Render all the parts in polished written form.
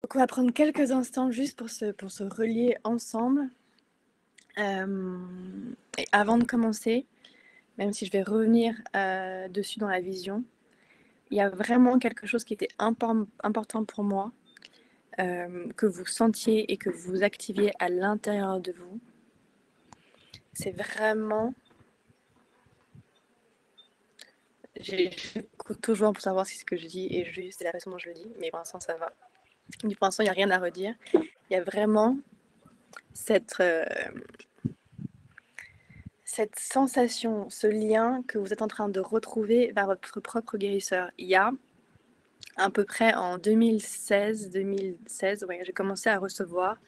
Donc on va prendre quelques instants juste pour se relier ensemble. Et avant de commencer, même si je vais revenir dessus dans la vision, il y a vraiment quelque chose qui était important pour moi, que vous sentiez et que vous activiez à l'intérieur de vous. C'est vraiment... J'écoute toujours pour savoir si ce que je dis est juste, c'est la façon dont je le dis, mais pour l'instant ça va. Pour l'instant, il n'y a rien à redire. Il y a vraiment cette sensation, ce lien que vous êtes en train de retrouver vers votre propre guérisseur. Il y a à peu près en 2016, ouais, j'ai commencé à recevoir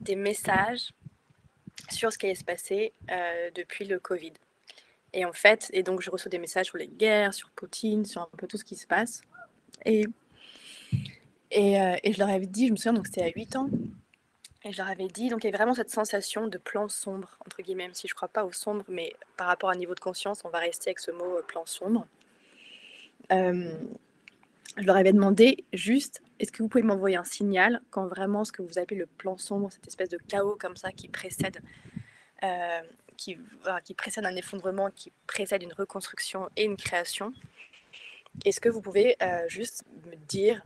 des messages sur ce qui allait se passer depuis le Covid. Et en fait, et donc je reçois des messages sur les guerres, sur Poutine, sur un peu tout ce qui se passe. Et je leur avais dit, je me souviens, donc c'était à 8 ans, et je leur avais dit, donc il y avait vraiment cette sensation de plan sombre, entre guillemets, même si je ne crois pas au sombre, mais par rapport à un niveau de conscience, on va rester avec ce mot plan sombre. Je leur avais demandé juste, est-ce que vous pouvez m'envoyer un signal quand vraiment ce que vous appelez le plan sombre, cette espèce de chaos comme ça qui précède, qui précède un effondrement, qui précède une reconstruction et une création, est-ce que vous pouvez juste me dire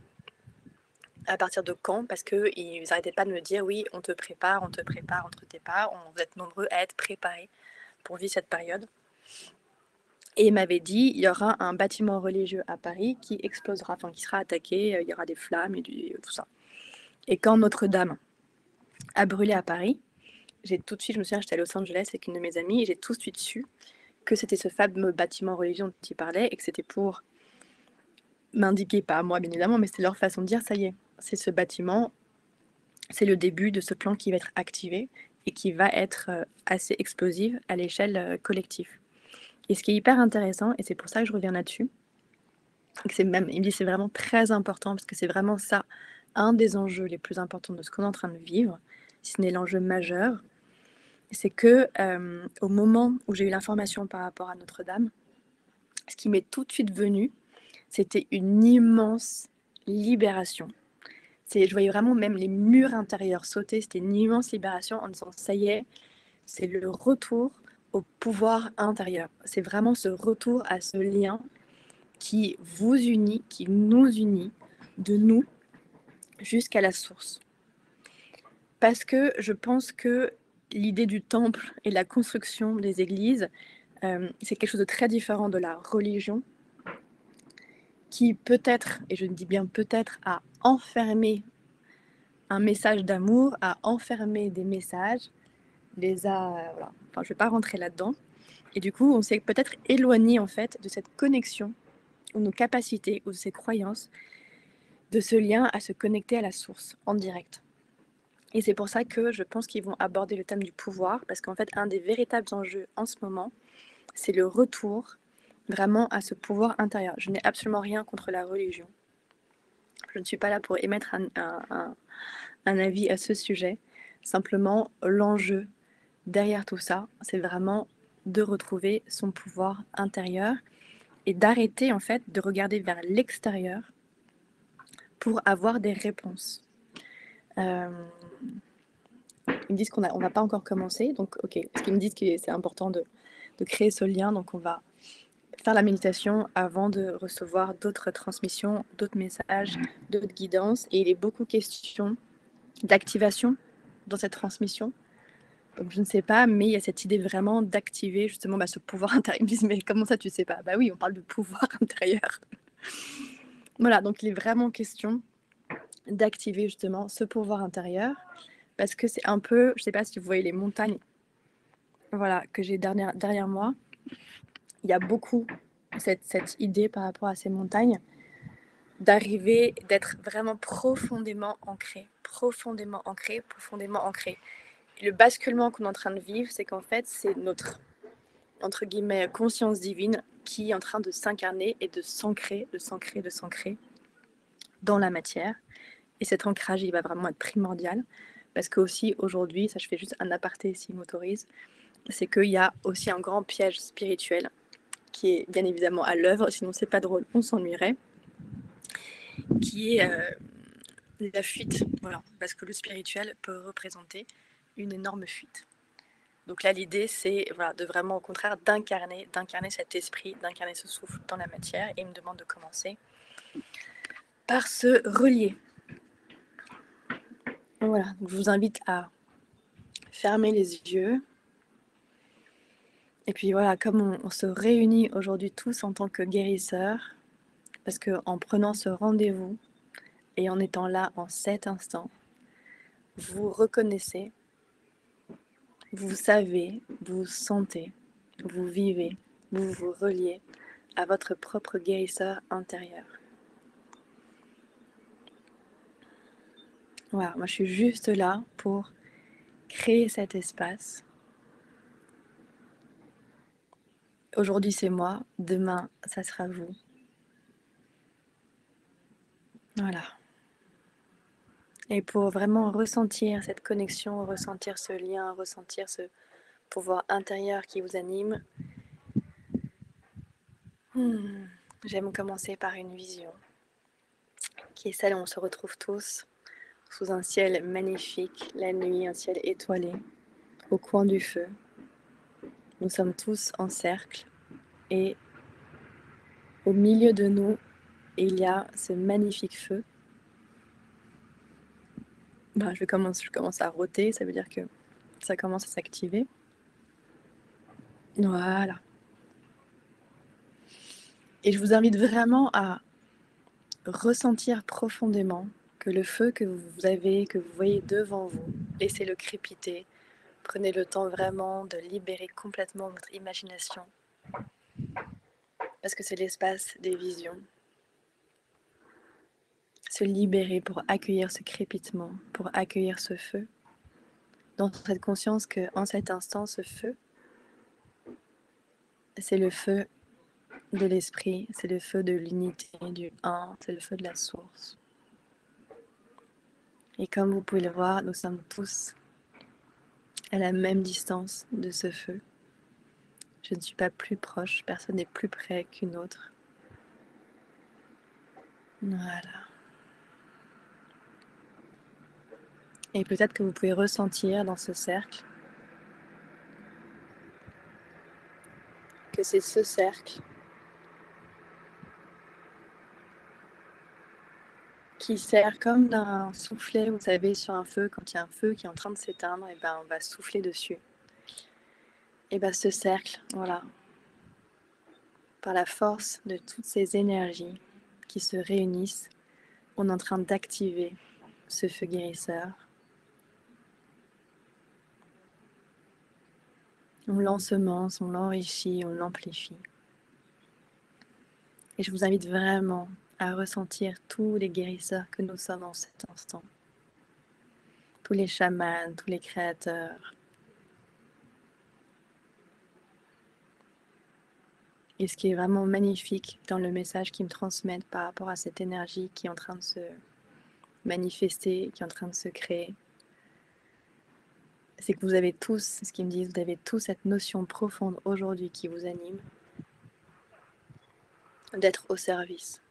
à partir de quand, parce qu'ils n'arrêtaient pas de me dire oui, on te prépare, on te prépare, vous êtes nombreux à être préparés pour vivre cette période. Et il m'avait dit, il y aura un bâtiment religieux à Paris qui explosera, enfin qui sera attaqué, il y aura des flammes et tout ça. Et quand Notre-Dame a brûlé à Paris, j'ai tout de suite, je me souviens, j'étais allée à Los Angeles avec une de mes amies, et j'ai tout de suite su que c'était ce fameux bâtiment religieux dont il parlait, et que c'était pour m'indiquer, pas à moi bien évidemment, mais c'était leur façon de dire, ça y est, c'est ce bâtiment, c'est le début de ce plan qui va être activé, et qui va être assez explosif à l'échelle collective. Et ce qui est hyper intéressant, et c'est pour ça que je reviens là-dessus, il me dit c'est vraiment très important, parce que c'est vraiment ça, un des enjeux les plus importants de ce qu'on est en train de vivre, si ce n'est l'enjeu majeur, c'est que au moment où j'ai eu l'information par rapport à Notre-Dame, ce qui m'est tout de suite venu, c'était une immense libération. Je voyais vraiment même les murs intérieurs sauter, c'était une immense libération en disant ça y est, c'est le retour au pouvoir intérieur. C'est vraiment ce retour à ce lien qui vous unit, qui nous unit, de nous jusqu'à la source. Parce que je pense que l'idée du temple et la construction des églises, c'est quelque chose de très différent de la religion, qui peut-être, et je dis bien peut-être, a enfermé un message d'amour, a enfermé des messages, voilà. Enfin, je ne vais pas rentrer là-dedans. Et du coup, on s'est peut-être éloigné en fait de cette connexion, ou nos capacités, ou de ces croyances, de ce lien à se connecter à la source en direct. Et c'est pour ça que je pense qu'ils vont aborder le thème du pouvoir, parce qu'en fait, un des véritables enjeux en ce moment, c'est le retour vraiment à ce pouvoir intérieur. Je n'ai absolument rien contre la religion. Je ne suis pas là pour émettre un avis à ce sujet. Simplement, l'enjeu derrière tout ça, c'est vraiment de retrouver son pouvoir intérieur et d'arrêter en fait de regarder vers l'extérieur pour avoir des réponses. Ils me disent qu'on n'a pas encore commencé, donc ok. Parce qu'ils me disent que c'est important de créer ce lien, donc on va faire la méditation avant de recevoir d'autres transmissions, d'autres messages, d'autres guidances. Et il est beaucoup question d'activation dans cette transmission. Donc je ne sais pas, mais il y a cette idée vraiment d'activer justement ce pouvoir intérieur. Ils me disent, mais comment ça tu sais pas? Bah oui, on parle de pouvoir intérieur. Voilà, donc il est vraiment question d'activer justement ce pouvoir intérieur, parce que c'est un peu, je ne sais pas si vous voyez les montagnes, voilà, que j'ai derrière moi. Il y a beaucoup cette idée par rapport à ces montagnes, d'arriver, d'être vraiment profondément ancré. Et le basculement qu'on est en train de vivre, c'est qu'en fait, c'est notre, entre guillemets, conscience divine qui est en train de s'incarner et de s'ancrer dans la matière. Et cet ancrage, il va vraiment être primordial, parce que aussi aujourd'hui, ça je fais juste un aparté s'il m'autorise, c'est qu'il y a aussi un grand piège spirituel qui est bien évidemment à l'œuvre, sinon c'est pas drôle, on s'ennuierait, qui est la fuite, voilà, parce que le spirituel peut représenter une énorme fuite. Donc là, l'idée, c'est voilà, de vraiment, au contraire, d'incarner cet esprit, d'incarner ce souffle dans la matière. Et il me demande de commencer par se relier. Voilà, donc je vous invite à fermer les yeux. Et puis voilà, comme on se réunit aujourd'hui tous en tant que guérisseurs, parce qu'en prenant ce rendez-vous et en étant là en cet instant, vous reconnaissez, vous savez, vous sentez, vous vivez, vous vous reliez à votre propre guérisseur intérieur. Voilà, moi je suis juste là pour créer cet espace. Aujourd'hui c'est moi, demain ça sera vous. Voilà. Et pour vraiment ressentir cette connexion, ressentir ce lien, ressentir ce pouvoir intérieur qui vous anime, j'aime commencer par une vision, qui est celle où on se retrouve tous sous un ciel magnifique, la nuit, un ciel étoilé, au coin du feu. Nous sommes tous en cercle et au milieu de nous, il y a ce magnifique feu. Je commence à rôter, ça veut dire que ça commence à s'activer. Voilà. Et je vous invite vraiment à ressentir profondément que le feu que vous avez, que vous voyez devant vous, laissez-le crépiter. Prenez le temps vraiment de libérer complètement votre imagination. Parce que c'est l'espace des visions. Se libérer pour accueillir ce crépitement, pour accueillir ce feu. Dans cette conscience qu'en cet instant, ce feu, c'est le feu de l'esprit, c'est le feu de l'unité, du un, c'est le feu de la source. Et comme vous pouvez le voir, nous sommes tous à la même distance de ce feu. Je ne suis pas plus proche, personne n'est plus près qu'une autre. Voilà. Et peut-être que vous pouvez ressentir dans ce cercle que c'est ce cercle qui sert comme d'un soufflet, vous savez, sur un feu, quand il y a un feu qui est en train de s'éteindre, et on va souffler dessus. Et ce cercle, voilà, par la force de toutes ces énergies qui se réunissent, on est en train d'activer ce feu guérisseur. On l'ensemence, on l'enrichit, on l'amplifie. Et je vous invite vraiment à ressentir tous les guérisseurs que nous sommes en cet instant. Tous les chamans, tous les créateurs. Et ce qui est vraiment magnifique dans le message qu'ils me transmettent par rapport à cette énergie qui est en train de se manifester, qui est en train de se créer, c'est que vous avez tous, c'est ce qu'ils me disent, vous avez tous cette notion profonde aujourd'hui qui vous anime, d'être au service.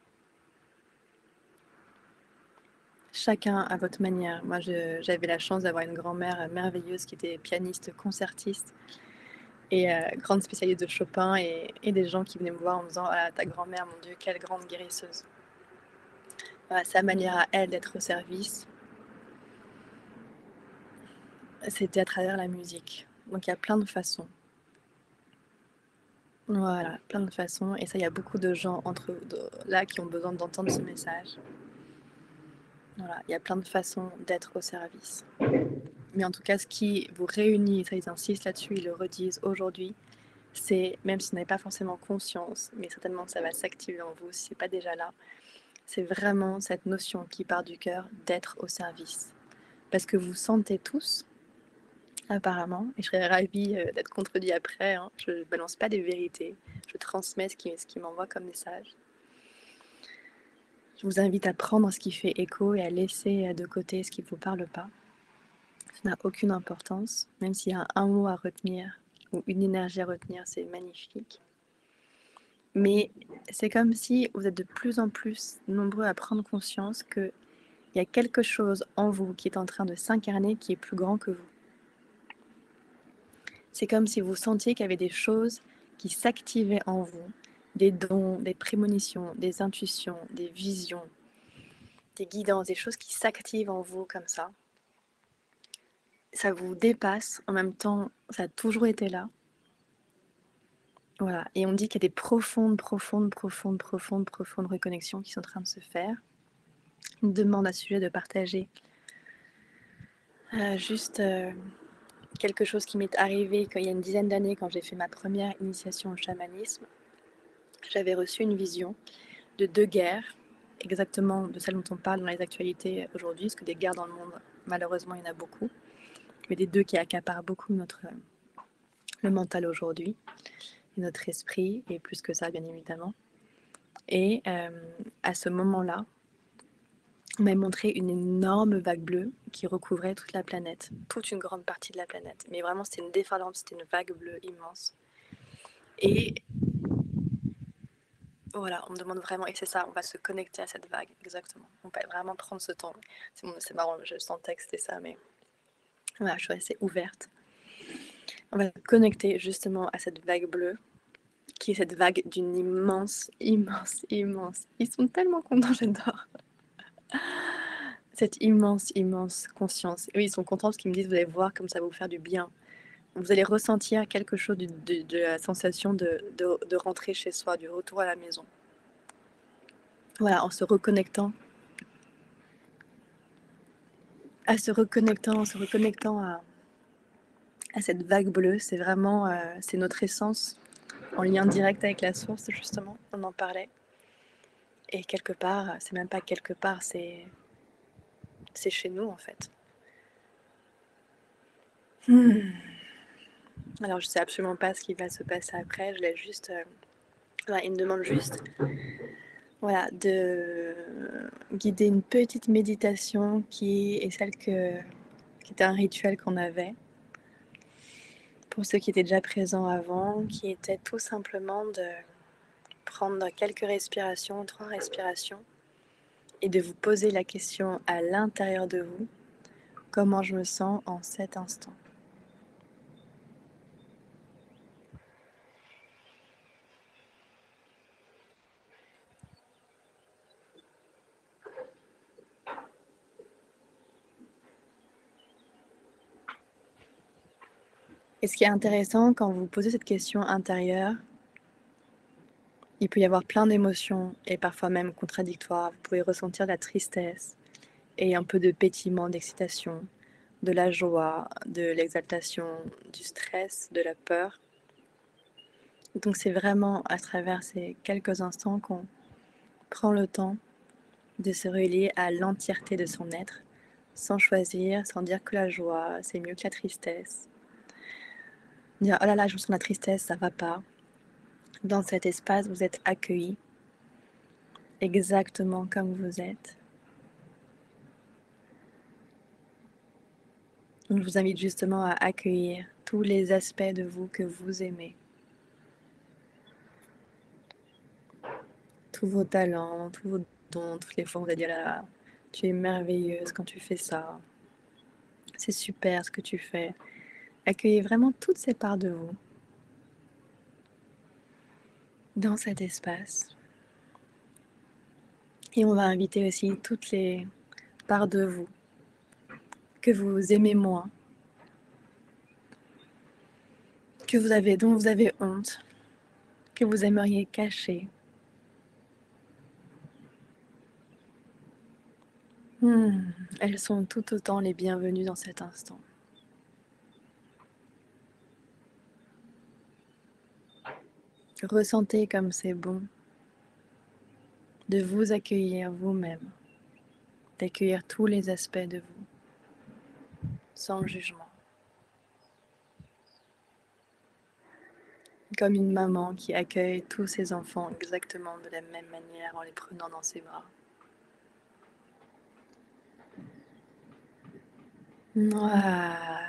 Chacun à votre manière. Moi, j'avais la chance d'avoir une grand-mère merveilleuse qui était pianiste, concertiste et grande spécialiste de Chopin et des gens qui venaient me voir en me disant « Ah, ta grand-mère, mon Dieu, quelle grande guérisseuse !» Voilà, sa manière à elle d'être au service, c'était à travers la musique. Donc il y a plein de façons. Voilà, plein de façons. Et ça, il y a beaucoup de gens là qui ont besoin d'entendre ce message. Voilà, il y a plein de façons d'être au service. Mais en tout cas, ce qui vous réunit, ça ils insistent là-dessus, ils le redisent aujourd'hui, c'est, même si vous n'avez pas forcément conscience, mais certainement ça va s'activer en vous si ce n'est pas déjà là, c'est vraiment cette notion qui part du cœur d'être au service. Parce que vous sentez tous, apparemment, et je serais ravie d'être contredit après, hein, je ne balance pas des vérités, je transmets ce qui m'envoie comme message. Je vous invite à prendre ce qui fait écho et à laisser de côté ce qui ne vous parle pas. Ça n'a aucune importance, même s'il y a un mot à retenir ou une énergie à retenir, c'est magnifique. Mais c'est comme si vous êtes de plus en plus nombreux à prendre conscience que Il y a quelque chose en vous qui est en train de s'incarner qui est plus grand que vous. C'est comme si vous sentiez qu'il y avait des choses qui s'activaient en vous, des dons, des prémonitions, des intuitions, des visions, des guidances, des choses qui s'activent en vous comme ça. Ça vous dépasse, en même temps, ça a toujours été là. Voilà, et on dit qu'il y a des profondes reconnexions qui sont en train de se faire. Une demande à ce sujet de partager juste quelque chose qui m'est arrivé il y a une dizaine d'années quand j'ai fait ma première initiation au chamanisme. J'avais reçu une vision de 2 guerres, exactement de celles dont on parle dans les actualités aujourd'hui, parce que des guerres dans le monde, malheureusement, il y en a beaucoup, mais des 2 qui accaparent beaucoup le mental aujourd'hui, et notre esprit, et plus que ça, bien évidemment. Et à ce moment-là, on m'a montré une énorme vague bleue qui recouvrait toute la planète, toute une grande partie de la planète. Mais vraiment, c'était une déferlante, c'était une vague bleue immense. Et voilà, on me demande vraiment, et c'est ça, on va se connecter à cette vague, exactement. On va vraiment prendre ce temps. C'est marrant, je sens texte et ça, mais voilà, je suis assez ouverte. On va se connecter justement à cette vague bleue, qui est cette vague d'une immense. Ils sont tellement contents, j'adore. Cette immense conscience. Et oui, ils sont contents parce qu'ils me disent, vous allez voir comme ça va vous faire du bien. Vous allez ressentir quelque chose de la sensation de rentrer chez soi, du retour à la maison. Voilà, en se reconnectant en se reconnectant à cette vague bleue. C'est vraiment c'est notre essence en lien direct avec la source, justement. On en parlait. Et quelque part, c'est même pas quelque part, c'est chez nous en fait. Alors je sais absolument pas ce qui va se passer après. Je l'ai juste. Voilà, il me demande juste voilà, de guider une petite méditation qui est celle qui était un rituel qu'on avait. Pour ceux qui étaient déjà présents avant, qui était tout simplement de prendre quelques respirations, 3 respirations, et de vous poser la question à l'intérieur de vous, comment je me sens en cet instant. Et ce qui est intéressant quand vous posez cette question intérieure, il peut y avoir plein d'émotions et parfois même contradictoires. Vous pouvez ressentir de la tristesse et un peu de pétillement, d'excitation, de la joie, de l'exaltation, du stress, de la peur. Donc c'est vraiment à travers ces quelques instants qu'on prend le temps de se relier à l'entièreté de son être, sans choisir, sans dire que la joie, c'est mieux que la tristesse. Dire, oh là là, je ressens la tristesse, ça va pas. Dans cet espace, vous êtes accueillis exactement comme vous êtes. Donc, je vous invite justement à accueillir tous les aspects de vous que vous aimez. Tous vos talents, tous vos dons, toutes les fois où vous allez dire, là, tu es merveilleuse quand tu fais ça. C'est super ce que tu fais. Accueillez vraiment toutes ces parts de vous dans cet espace. Et on va inviter aussi toutes les parts de vous que vous aimez moins, dont vous avez honte, que vous aimeriez cacher. Elles sont tout autant les bienvenues dans cet instant. Ressentez comme c'est bon de vous accueillir vous-même, d'accueillir tous les aspects de vous, sans jugement. Comme une maman qui accueille tous ses enfants exactement de la même manière en les prenant dans ses bras. Voilà,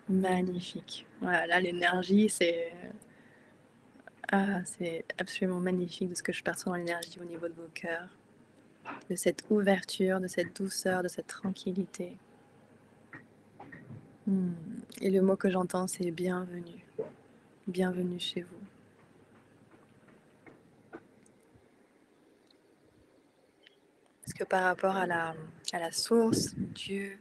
magnifique. Voilà, l'énergie, c'est absolument magnifique de ce que je perçois dans l'énergie au niveau de vos cœurs. de cette ouverture, de cette douceur, de cette tranquillité. Et le mot que j'entends, c'est bienvenue. Bienvenue chez vous. Parce que par rapport à la source, Dieu,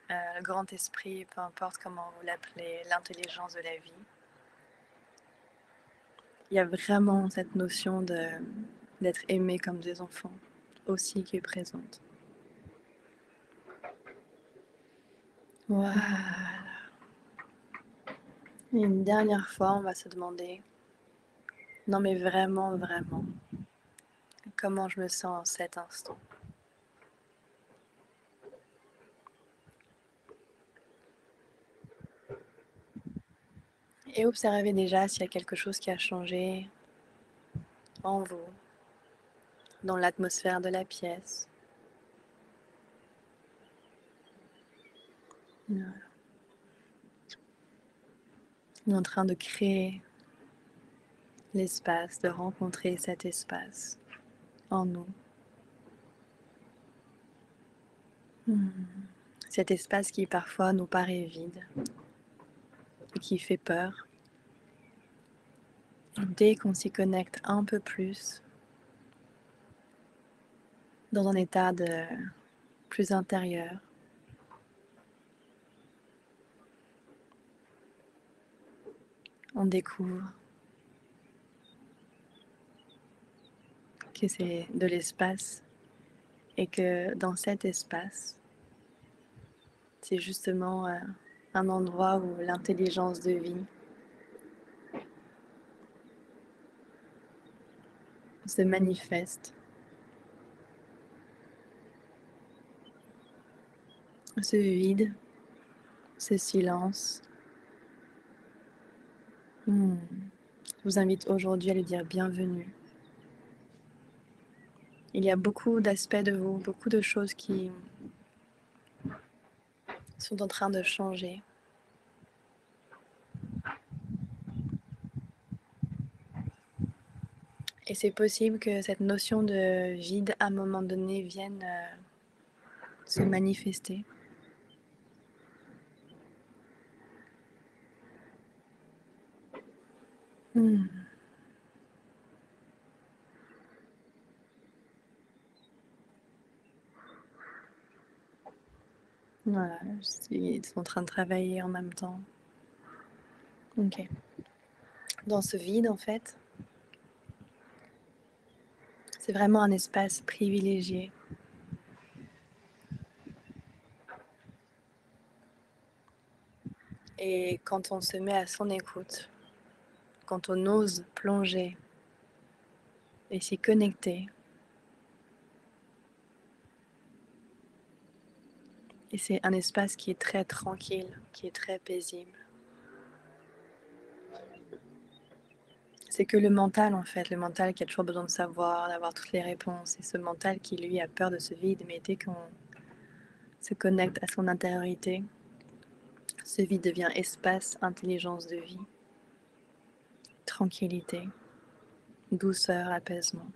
le grand esprit, peu importe comment vous l'appelez, l'intelligence de la vie, il y a vraiment cette notion d'être aimé comme des enfants aussi qui est présente. Voilà. Et une dernière fois, on va se demander, non mais vraiment, vraiment, comment je me sens en cet instant. Et observez déjà s'il y a quelque chose qui a changé en vous, dans l'atmosphère de la pièce. Voilà. On est en train de créer l'espace, de rencontrer cet espace en nous. Cet espace qui parfois nous paraît vide et qui fait peur. Et dès qu'on s'y connecte un peu plus, dans un état de plus intérieur, on découvre que c'est de l'espace et que dans cet espace, c'est justement un endroit où l'intelligence de vie se manifeste, ce vide, ce silence. Je vous invite aujourd'hui à lui dire bienvenue. Il y a beaucoup d'aspects de vous, beaucoup de choses qui sont en train de changer. Et c'est possible que cette notion de vide, à un moment donné, vienne se manifester. Voilà, ils sont en train de travailler en même temps. Ok. Dans ce vide, en fait, c'est vraiment un espace privilégié. Et quand on se met à son écoute, quand on ose plonger et s'y connecter, et c'est un espace qui est très tranquille, qui est très paisible. C'est que le mental, en fait, le mental qui a toujours besoin de savoir, d'avoir toutes les réponses, et ce mental qui, lui, a peur de ce vide, mais dès qu'on se connecte à son intériorité, ce vide devient espace, intelligence de vie, tranquillité, douceur, apaisement.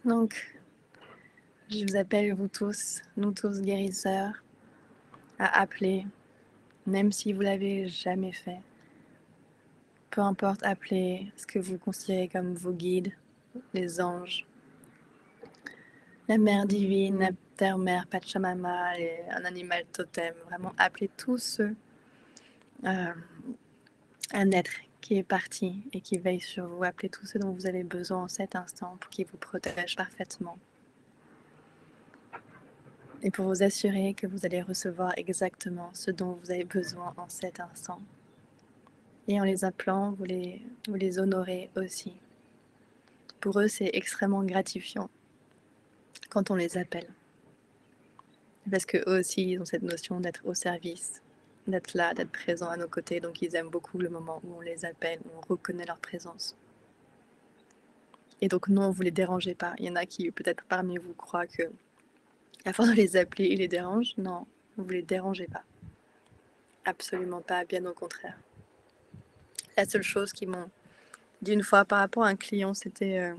Donc, je vous appelle, vous tous, nous tous guérisseurs, à appeler, même si vous l'avez jamais fait. Peu importe, appelez ce que vous considérez comme vos guides, les anges, la mère divine, la terre-mère, Pachamama, un animal totem. Vraiment, appelez tous ceux, un être qui est parti et qui veille sur vous. Appelez tous ceux dont vous avez besoin en cet instant pour qu'ils vous protègent parfaitement. Et pour vous assurer que vous allez recevoir exactement ce dont vous avez besoin en cet instant. Et en les appelant, vous les honorez aussi. Pour eux, c'est extrêmement gratifiant quand on les appelle. Parce qu'eux aussi, ils ont cette notion d'être au service, d'être là, d'être présent à nos côtés. Donc ils aiment beaucoup le moment où on les appelle, où on reconnaît leur présence. Et donc non, vous ne les dérangez pas. Il y en a qui, peut-être parmi vous, croient que à force de les appeler, ils les dérangent. Non, vous ne les dérangez pas. Absolument pas, bien au contraire. La seule chose qu'ils m'ont dit une fois par rapport à un client, c'était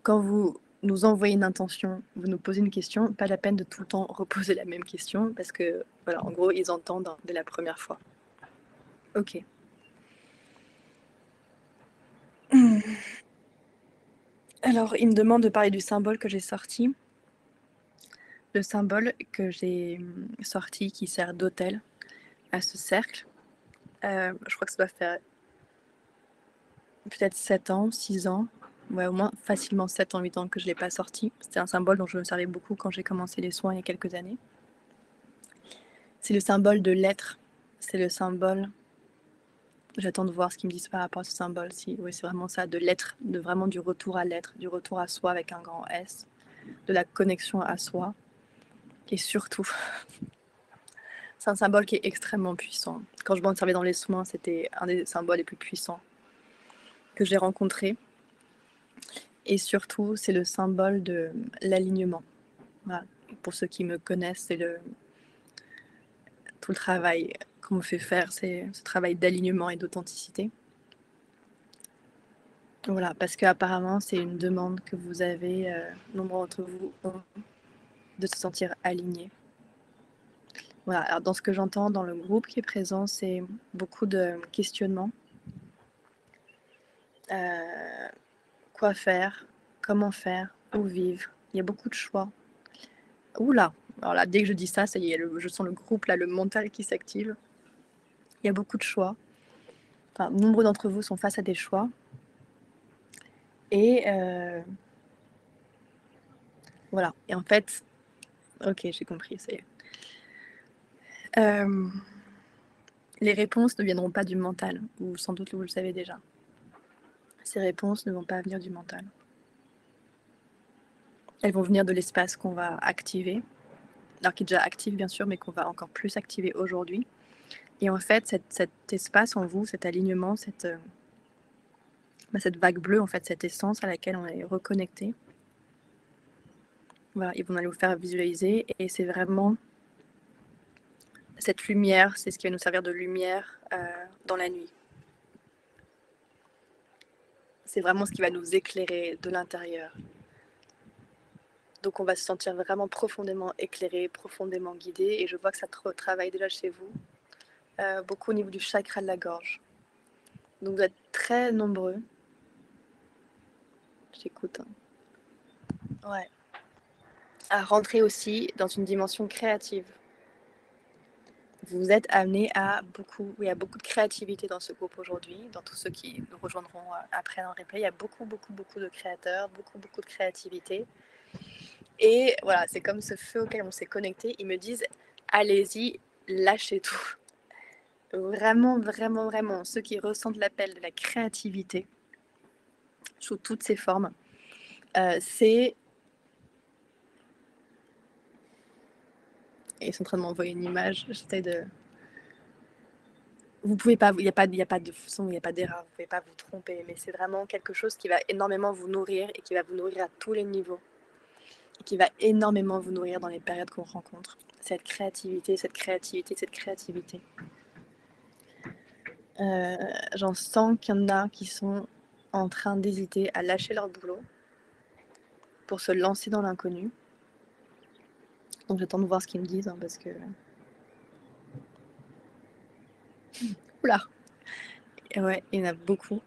quand vous nous envoyez une intention, vous nous posez une question, pas la peine de tout le temps reposer la même question parce que, voilà, en gros, ils entendent dès la première fois. Ok. Alors, il me demande de parler du symbole que j'ai sorti. Le symbole que j'ai sorti qui sert d'autel à ce cercle. Je crois que ça doit faire peut-être 7 ans, 6 ans. Ouais, au moins facilement 7 ans, 8 ans que je ne l'ai pas sorti. C'était un symbole dont je me servais beaucoup quand j'ai commencé les soins il y a quelques années. C'est le symbole de l'être. C'est le symbole... J'attends de voir ce qu'ils me disent par rapport à ce symbole. Si, oui, c'est vraiment ça, de l'être, de vraiment du retour à l'être, du retour à soi avec un grand S, de la connexion à soi. Et surtout, c'est un symbole qui est extrêmement puissant. Quand je m'en servais dans les soins, c'était un des symboles les plus puissants que j'ai rencontrés. Et surtout, c'est le symbole de l'alignement. Voilà. Pour ceux qui me connaissent, c'est tout le travail qu'on me fait faire, c'est ce travail d'alignement et d'authenticité. Voilà, parce qu'apparemment, c'est une demande que vous avez, nombre d'entre vous ont, de se sentir alignés. Voilà, alors dans ce que j'entends dans le groupe qui est présent, c'est beaucoup de questionnements. Quoi faire, comment faire, où vivre. Il y a beaucoup de choix. Oula, alors là, dès que je dis ça, ça y est, je sens le groupe, là, le mental qui s'active. Il y a beaucoup de choix. Enfin, nombreux d'entre vous sont face à des choix. Et voilà. Et en fait, ok, j'ai compris. Les réponses ne viendront pas du mental, ou sans doute vous le savez déjà. Ces réponses ne vont pas venir du mental. Elles vont venir de l'espace qu'on va activer, alors qui est déjà actif bien sûr, mais qu'on va encore plus activer aujourd'hui. Et en fait, cet espace en vous, cet alignement, cette vague bleue, en fait, cette essence à laquelle on est reconnecté, voilà, ils vont aller vous faire visualiser. Et c'est vraiment cette lumière, c'est ce qui va nous servir de lumière dans la nuit. C'est vraiment ce qui va nous éclairer de l'intérieur. Donc on va se sentir vraiment profondément éclairé, profondément guidé. Et je vois que ça travaille déjà chez vous, beaucoup au niveau du chakra de la gorge. Donc vous êtes très nombreux. J'écoute. Hein. Ouais. À rentrer aussi dans une dimension créative. Vous êtes amenés à beaucoup, il y a beaucoup de créativité dans ce groupe aujourd'hui, dans tous ceux qui nous rejoindront après dans le replay. Il y a beaucoup de créateurs, beaucoup de créativité. Et voilà, c'est comme ce feu auquel on s'est connecté. Ils me disent, allez-y, lâchez tout. Vraiment, ceux qui ressentent l'appel de la créativité, sous toutes ses formes, c'est... Et ils sont en train de m'envoyer une image, j'essaie de... Vous pouvez pas, il n'y a pas de façon, il n'y a pas d'erreur, vous ne pouvez pas vous tromper, mais c'est vraiment quelque chose qui va énormément vous nourrir et qui va vous nourrir à tous les niveaux. Et qui va énormément vous nourrir dans les périodes qu'on rencontre. Cette créativité. J'en sens qu'il y en a qui sont en train d'hésiter à lâcher leur boulot pour se lancer dans l'inconnu. Donc j'attends de voir ce qu'ils me disent, hein, parce que... Oula. Ouais, il y en a beaucoup.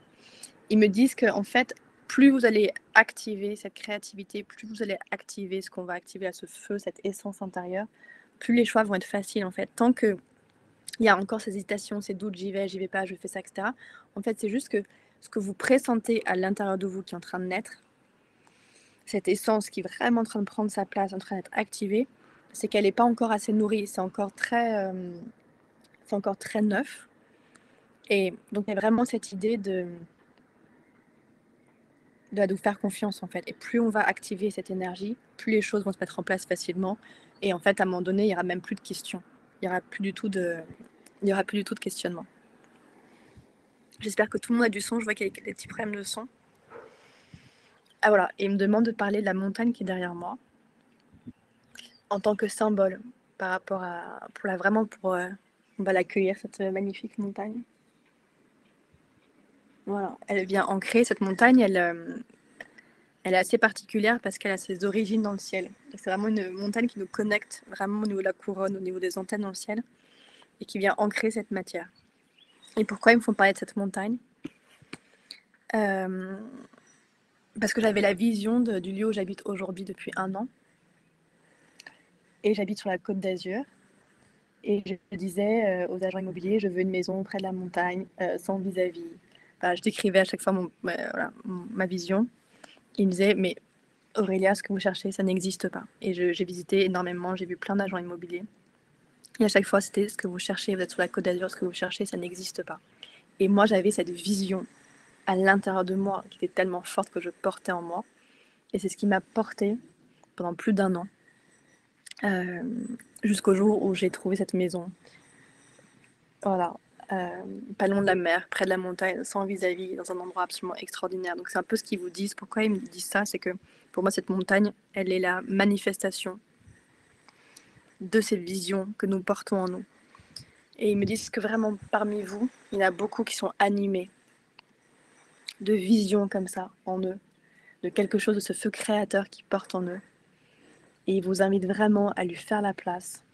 Ils me disent qu'en fait, plus vous allez activer cette créativité, plus vous allez activer ce qu'on va activer à ce feu, cette essence intérieure, plus les choix vont être faciles en fait. Tant qu'il y a encore ces hésitations, ces doutes, j'y vais pas, je fais ça, etc. En fait, c'est juste que ce que vous pressentez à l'intérieur de vous qui est en train de naître, cette essence qui est vraiment en train de prendre sa place, en train d'être activée, c'est qu'elle n'est pas encore assez nourrie, c'est encore très neuf. Et donc il y a vraiment cette idée de vous faire confiance en fait. Et plus on va activer cette énergie, plus les choses vont se mettre en place facilement. Et en fait, à un moment donné, il n'y aura même plus de questions. Il n'y aura plus du tout de questionnement. J'espère que tout le monde a du son. Je vois qu'il y a des petits problèmes de son. Ah voilà, et il me demande de parler de la montagne qui est derrière moi en tant que symbole par rapport à... pour On va l'accueillir, cette magnifique montagne. Voilà, elle vient ancrer cette montagne, elle est assez particulière parce qu'elle a ses origines dans le ciel. C'est vraiment une montagne qui nous connecte vraiment au niveau de la couronne, au niveau des antennes dans le ciel, et qui vient ancrer cette matière. Et pourquoi ils me font parler de cette montagne? Parce que j'avais la vision du lieu où j'habite aujourd'hui depuis 1 an. Et j'habite sur la Côte d'Azur. Et je disais aux agents immobiliers, je veux une maison près de la montagne, sans vis-à-vis. Enfin, je décrivais à chaque fois ma vision. Ils me disaient, mais Aurélia, ce que vous cherchez, ça n'existe pas. Et j'ai visité énormément, j'ai vu plein d'agents immobiliers. Et à chaque fois, c'était ce que vous cherchez, vous êtes sur la Côte d'Azur, ce que vous cherchez, ça n'existe pas. Et moi, j'avais cette vision à l'intérieur de moi qui était tellement forte que je portais en moi. Et c'est ce qui m'a portée pendant plus d'1 an, jusqu'au jour où j'ai trouvé cette maison. Voilà, pas loin de la mer, près de la montagne, sans vis-à-vis, dans un endroit absolument extraordinaire. Donc c'est un peu ce qu'ils vous disent. Pourquoi ils me disent ça? C'est que pour moi, cette montagne, elle est la manifestation de ces visions que nous portons en nous. Et ils me disent que vraiment parmi vous, il y en a beaucoup qui sont animés de visions comme ça en eux, de quelque chose de ce feu créateur qui porte en eux. Et ils vous invitent vraiment à lui faire la place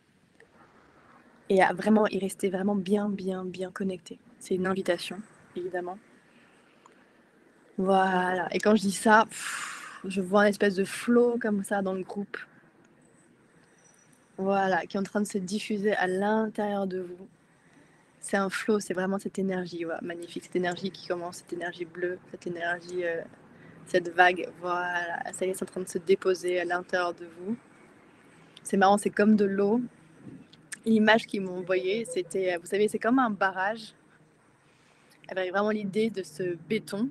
et à vraiment y rester vraiment bien connecté. C'est une invitation, évidemment. Voilà. Et quand je dis ça, je vois une espèce de flow comme ça dans le groupe. Voilà, qui est en train de se diffuser à l'intérieur de vous. C'est un flow, c'est vraiment cette énergie, voilà, magnifique, cette énergie qui commence, cette énergie bleue, cette énergie, cette vague, voilà, ça y est, c'est en train de se déposer à l'intérieur de vous. C'est marrant, c'est comme de l'eau. L'image qu'ils m'ont envoyée, c'était, vous savez, c'est comme un barrage, avec vraiment l'idée de ce béton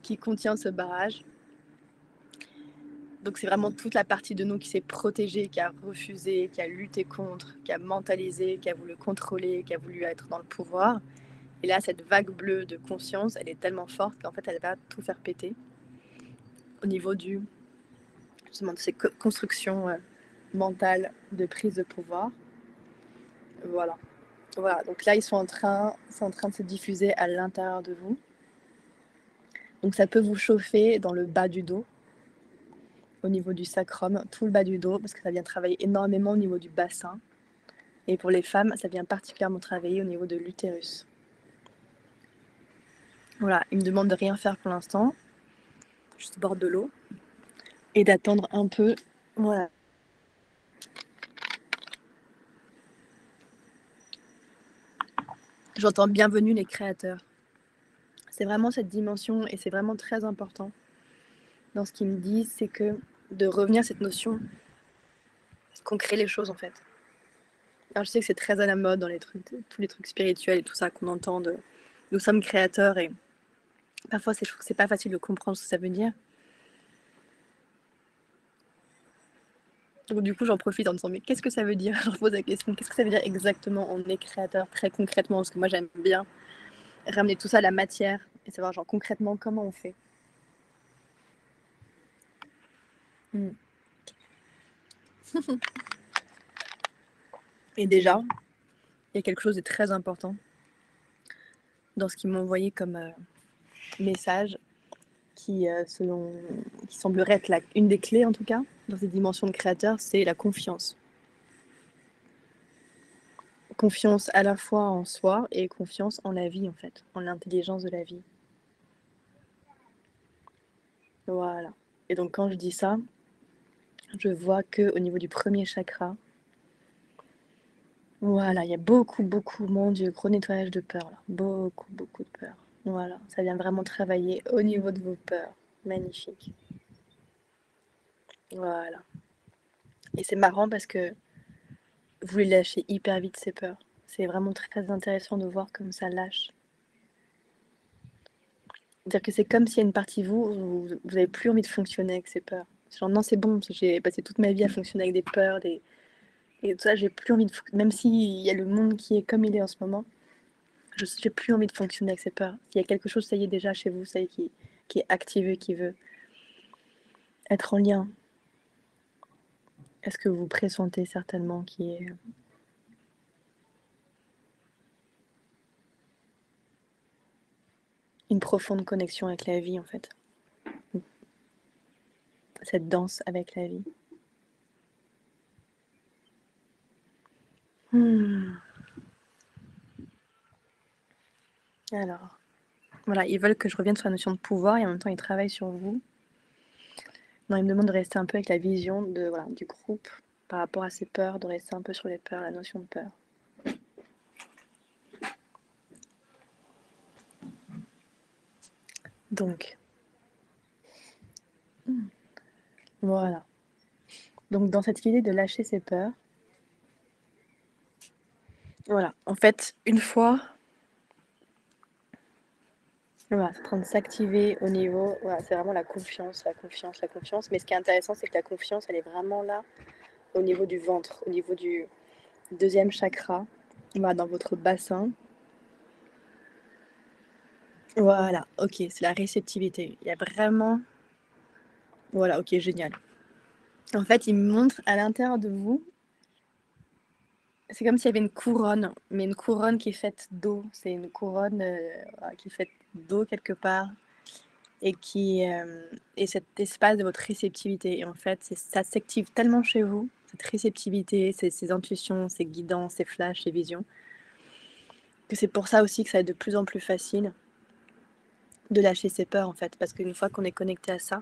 qui contient ce barrage. Donc c'est vraiment toute la partie de nous qui s'est protégée, qui a refusé, qui a lutté contre, qui a mentalisé, qui a voulu contrôler, qui a voulu être dans le pouvoir. Et là, cette vague bleue de conscience, elle est tellement forte qu'en fait, elle va tout faire péter au niveau justement, de ces constructions mentales de prise de pouvoir. Voilà. Voilà. Donc là, c'est en train de se diffuser à l'intérieur de vous. Donc ça peut vous chauffer dans le bas du dos, au niveau du sacrum, tout le bas du dos, parce que ça vient travailler énormément au niveau du bassin. Et pour les femmes, ça vient particulièrement travailler au niveau de l'utérus. Voilà, il me demande de rien faire pour l'instant, juste au bord de l'eau, et d'attendre un peu. Voilà. J'entends bienvenue les créateurs. C'est vraiment cette dimension, et c'est vraiment très important dans ce qu'ils me disent, c'est que de revenir à cette notion qu'on crée les choses en fait. Alors je sais que c'est très à la mode dans tous les trucs spirituels et tout ça qu'on entend de nous sommes créateurs, et parfois je trouve que c'est pas facile de comprendre ce que ça veut dire. Donc du coup j'en profite en disant mais qu'est-ce que ça veut dire? Je repose la question, qu'est-ce que ça veut dire exactement on est créateur très concrètement? Parce que moi j'aime bien ramener tout ça à la matière et savoir genre concrètement comment on fait. Et déjà, il y a quelque chose de très important dans ce qu'ils m'ont envoyé comme message qui semblerait être une des clés en tout cas dans cette dimension de créateur, c'est la confiance. Confiance à la fois en soi et confiance en la vie en fait, en l'intelligence de la vie. Voilà. Et donc quand je dis ça, je vois qu'au niveau du premier chakra, voilà, il y a beaucoup, mon Dieu, gros nettoyage de peur là. Beaucoup de peur. Voilà, ça vient vraiment travailler au niveau de vos peurs. Magnifique. Voilà. Et c'est marrant parce que vous les lâchez hyper vite ces peurs. C'est vraiment très intéressant de voir comme ça lâche. C'est-à-dire que c'est comme s'il y a une partie de vous où vous n'avez plus envie de fonctionner avec ces peurs. Genre non, c'est bon, j'ai passé toute ma vie à fonctionner avec des peurs, et tout ça, j'ai plus envie de... Même s'il y a le monde qui est comme il est en ce moment, j'ai plus envie de fonctionner avec ces peurs. Il y a quelque chose, ça y est, déjà chez vous, ça y est, qui est activé, qui veut être en lien. Est-ce que vous pressentez certainement qui est... une profonde connexion avec la vie en fait. Cette danse avec la vie. Alors, voilà, ils veulent que je revienne sur la notion de pouvoir et en même temps ils travaillent sur vous. Non, ils me demandent de rester un peu avec la vision de, voilà, du groupe par rapport à ces peurs, de rester un peu sur les peurs, la notion de peur. Donc, voilà. Donc dans cette idée de lâcher ses peurs, voilà, en fait, une fois, voilà, c'est en train de s'activer au niveau, voilà, c'est vraiment la confiance, la confiance, la confiance. Mais ce qui est intéressant, c'est que la confiance, elle est vraiment là au niveau du ventre, au niveau du deuxième chakra, voilà, dans votre bassin. Voilà, ok, c'est la réceptivité. Il y a vraiment, voilà, ok, génial. En fait, il me montre à l'intérieur de vous, c'est comme s'il y avait une couronne, mais une couronne qui est faite d'eau. C'est une couronne qui est faite d'eau quelque part et qui est cet espace de votre réceptivité. Et en fait, ça s'active tellement chez vous, cette réceptivité, ces intuitions, ces guidances, ces flashs, ces visions, que c'est pour ça aussi que ça va être de plus en plus facile de lâcher ses peurs en fait, parce qu'une fois qu'on est connecté à ça,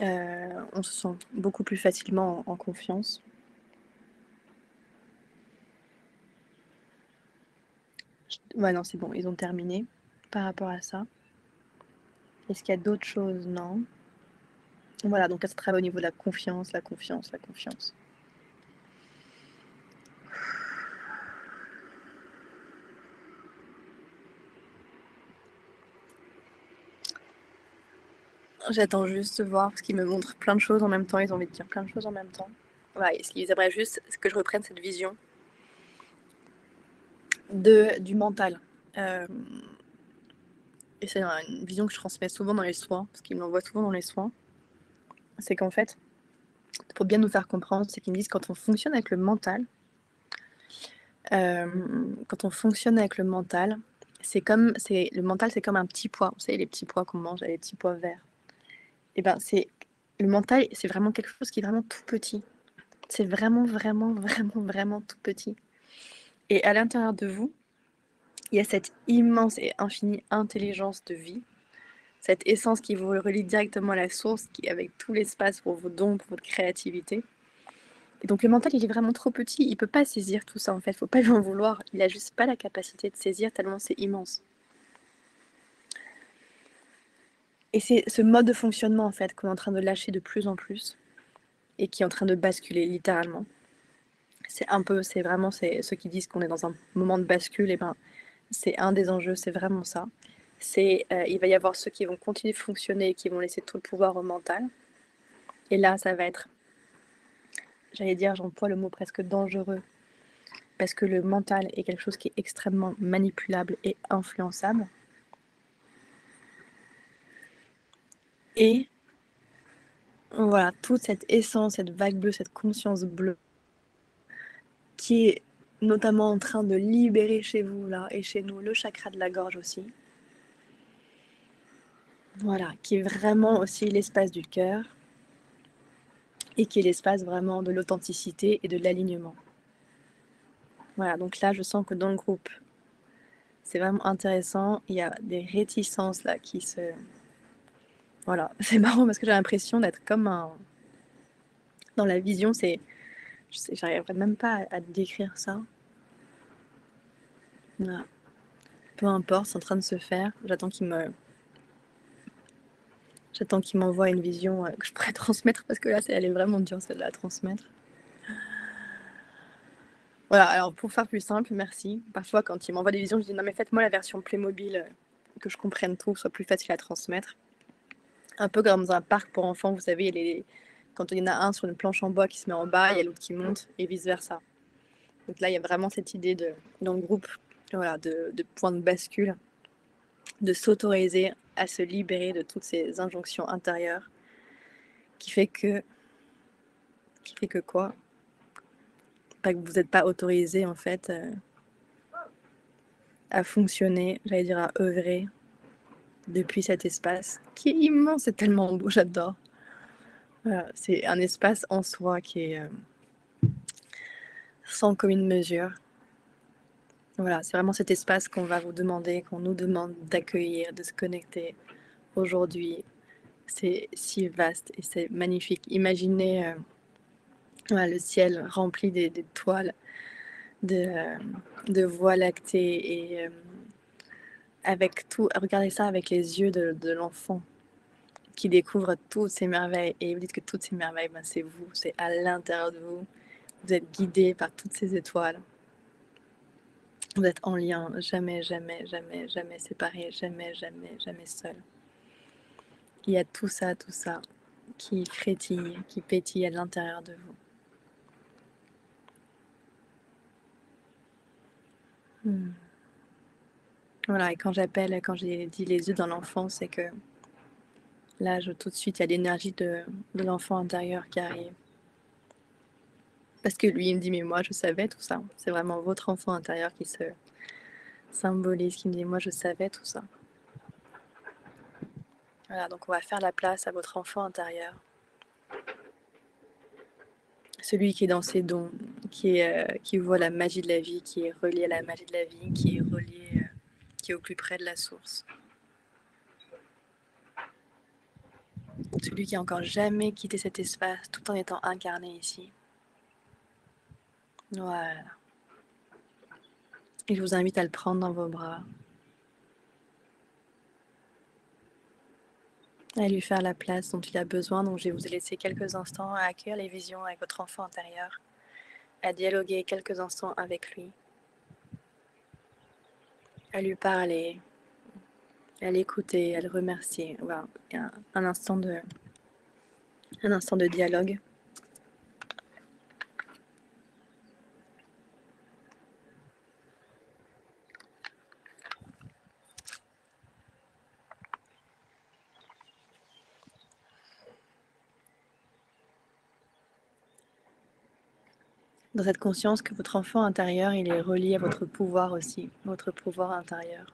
on se sent beaucoup plus facilement en confiance. Ouais, non, c'est bon, ils ont terminé par rapport à ça. Est-ce qu'il y a d'autres choses? Non. Voilà, donc ça travaille au niveau de la confiance, la confiance, la confiance. J'attends juste de voir, parce qu'ils me montrent plein de choses en même temps, ils ont envie de dire plein de choses en même temps. Voilà, et ce qu'ils aimeraient juste, c'est que je reprenne cette vision du mental. Et c'est une vision que je transmets souvent dans les soins, parce qu'ils me l'envoient souvent dans les soins. C'est qu'en fait, pour bien nous faire comprendre, c'est qu'ils me disent quand on fonctionne avec le mental, quand on fonctionne avec le mental, le mental, c'est comme un petit pois. Vous savez, les petits pois qu'on mange, les petits pois verts. Et ben, le mental, c'est vraiment quelque chose qui est vraiment tout petit. C'est vraiment, vraiment, vraiment, vraiment tout petit. Et à l'intérieur de vous, il y a cette immense et infinie intelligence de vie, cette essence qui vous relie directement à la source, qui avec tout l'espace pour vos dons, pour votre créativité. Et donc le mental, il est vraiment trop petit, il peut pas saisir tout ça en fait, faut pas lui en vouloir, il a juste pas la capacité de saisir tellement c'est immense. Et c'est ce mode de fonctionnement en fait qu'on est en train de lâcher de plus en plus et qui est en train de basculer littéralement. C'est vraiment ceux qui disent qu'on est dans un moment de bascule, et ben c'est un des enjeux, c'est vraiment ça. Il va y avoir ceux qui vont continuer de fonctionner et qui vont laisser tout le pouvoir au mental. Et là, ça va être, j'allais dire, j'emploie le mot presque dangereux, parce que le mental est quelque chose qui est extrêmement manipulable et influençable. Et voilà, toute cette essence, cette vague bleue, cette conscience bleue, qui est notamment en train de libérer chez vous là et chez nous le chakra de la gorge aussi. Voilà, qui est vraiment aussi l'espace du cœur et qui est l'espace vraiment de l'authenticité et de l'alignement. Voilà, donc là, je sens que dans le groupe, c'est vraiment intéressant. Il y a des réticences là qui se... Voilà, c'est marrant parce que j'ai l'impression d'être comme un... Dans la vision, j'arriverai même pas à décrire ça. Voilà. Peu importe, c'est en train de se faire. J'attends qu'il m'envoie une vision que je pourrais transmettre, parce que là, elle est vraiment dure, celle-là, à transmettre. Voilà, alors pour faire plus simple, merci. Parfois, quand il m'envoie des visions, je dis non, mais faites-moi la version Playmobil, que je comprenne tout, soit plus facile à transmettre. Un peu comme dans un parc pour enfants, vous savez, quand il y en a un sur une planche en bois qui se met en bas, il y a l'autre qui monte, et vice-versa. Donc là, il y a vraiment cette idée dans le groupe, voilà, de point de bascule, de s'autoriser à se libérer de toutes ces injonctions intérieures, qui fait que quoi? Pas que vous n'êtes pas autorisé en fait à fonctionner, j'allais dire à œuvrer depuis cet espace qui est immense et tellement beau, j'adore. Voilà, c'est un espace en soi qui est sans commune mesure. Voilà, c'est vraiment cet espace qu'on va vous demander, qu'on nous demande d'accueillir, de se connecter aujourd'hui. C'est si vaste et c'est magnifique. Imaginez voilà, le ciel rempli d'étoiles, de voies lactées et avec tout, regardez ça avec les yeux de l'enfant qui découvre toutes ces merveilles. Et vous dites que toutes ces merveilles, ben, c'est vous, c'est à l'intérieur de vous. Vous êtes guidé par toutes ces étoiles. Vous êtes en lien, jamais, jamais, jamais, jamais séparés, jamais, jamais, jamais seul. Il y a tout ça qui frétille, qui pétille à l'intérieur de vous. Voilà, et quand j'ai dit les yeux dans l'enfant, c'est que là, tout de suite, il y a l'énergie de l'enfant intérieur qui arrive. Parce que lui, il me dit, mais moi, je savais tout ça. C'est vraiment votre enfant intérieur qui se symbolise, qui me dit, moi, je savais tout ça. Voilà, donc on va faire la place à votre enfant intérieur. Celui qui est dans ses dons, qui voit la magie de la vie, qui est relié à la magie de la vie, qui est au plus près de la source. Celui qui a encore jamais quitté cet espace tout en étant incarné ici. Voilà. Et je vous invite à le prendre dans vos bras, à lui faire la place dont il a besoin. Donc je vais vous laisser quelques instants à accueillir les visions avec votre enfant intérieur, à dialoguer quelques instants avec lui, à lui parler, à l'écouter, à le remercier. Voilà, un instant de dialogue. Dans cette conscience que votre enfant intérieur, il est relié à votre pouvoir aussi, votre pouvoir intérieur.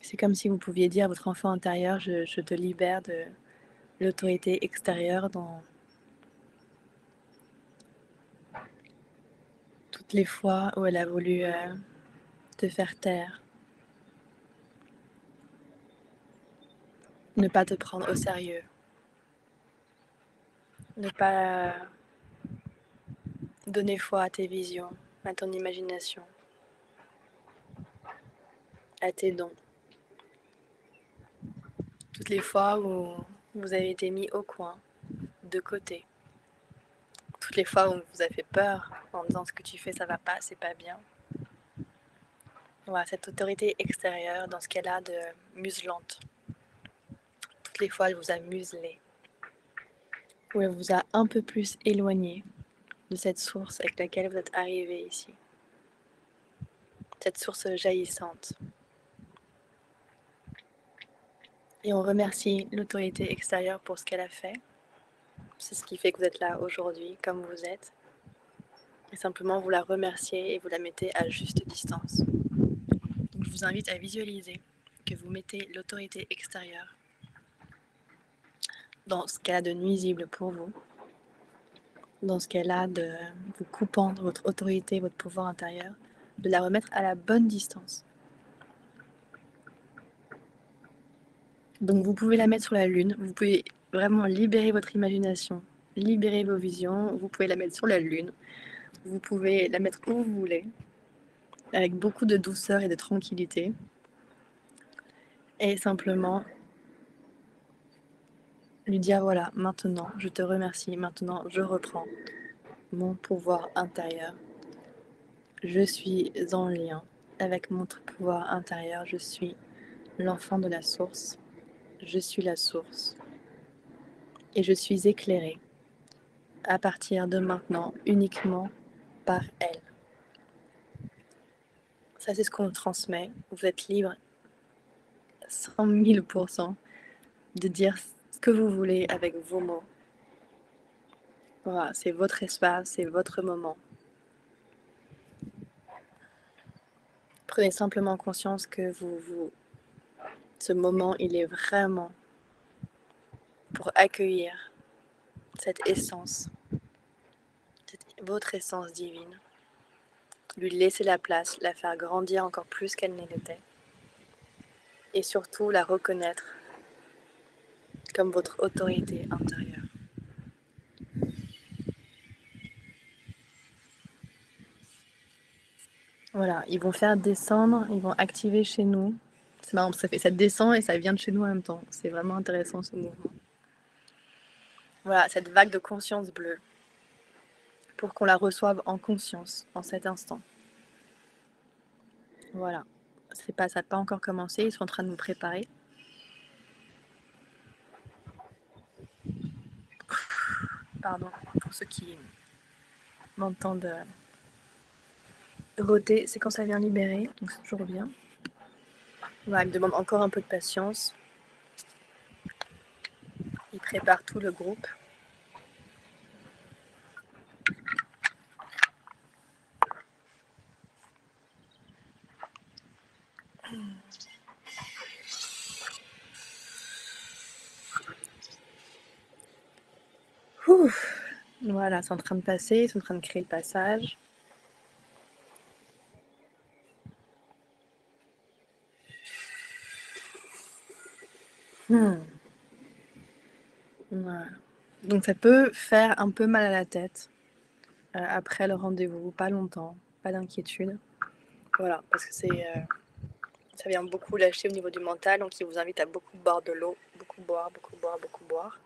C'est comme si vous pouviez dire à votre enfant intérieur, je te libère de l'autorité extérieure dans toutes les fois où elle a voulu te faire taire, ne pas te prendre au sérieux, ne pas donner foi à tes visions, à ton imagination, à tes dons. Toutes les fois où vous avez été mis au coin, de côté, toutes les fois où on vous a fait peur en disant ce que tu fais ça va pas, c'est pas bien. Voilà, cette autorité extérieure dans ce qu'elle a de muselante. Toutes les fois elle vous a muselé, où elle vous a un peu plus éloigné de cette source avec laquelle vous êtes arrivé ici. Cette source jaillissante. Et on remercie l'autorité extérieure pour ce qu'elle a fait. C'est ce qui fait que vous êtes là aujourd'hui, comme vous êtes. Et simplement, vous la remerciez et vous la mettez à juste distance. Donc, je vous invite à visualiser que vous mettez l'autorité extérieure dans ce qu'elle a de nuisible pour vous, dans ce qu'elle a de vous coupant de votre autorité, votre pouvoir intérieur, de la remettre à la bonne distance. Donc vous pouvez la mettre sur la lune, vous pouvez vraiment libérer votre imagination, libérer vos visions, vous pouvez la mettre sur la lune, vous pouvez la mettre où vous voulez, avec beaucoup de douceur et de tranquillité, et simplement lui dire voilà, maintenant je te remercie, maintenant je reprends mon pouvoir intérieur, je suis en lien avec mon pouvoir intérieur, je suis l'enfant de la source, je suis la source, et je suis éclairée à partir de maintenant uniquement par elle. Ça, c'est ce qu'on transmet. Vous êtes libre 100 000% de dire ce que vous voulez avec vos mots. Voilà, c'est votre espace, c'est votre moment. Prenez simplement conscience que ce moment, il est vraiment pour accueillir cette essence, votre essence divine, lui laisser la place, la faire grandir encore plus qu'elle ne l'était, et surtout la reconnaître comme votre autorité intérieure. Voilà, ils vont faire descendre, ils vont activer chez nous. C'est marrant, ça descend et ça vient de chez nous en même temps. C'est vraiment intéressant ce mouvement. Voilà, cette vague de conscience bleue, pour qu'on la reçoive en conscience, en cet instant. Voilà, ça n'a pas encore commencé, ils sont en train de nous préparer. Pardon, pour ceux qui m'entendent rôder, c'est quand ça vient libérer, donc c'est toujours bien. Voilà, il me demande encore un peu de patience. Il prépare tout le groupe. Ouf. Voilà, c'est en train de passer, ils sont en train de créer le passage. Voilà. Donc ça peut faire un peu mal à la tête après le rendez-vous, pas longtemps, pas d'inquiétude. Voilà, parce que ça vient beaucoup lâcher au niveau du mental, donc il vous invite à beaucoup boire de l'eau, beaucoup boire, beaucoup boire, beaucoup boire.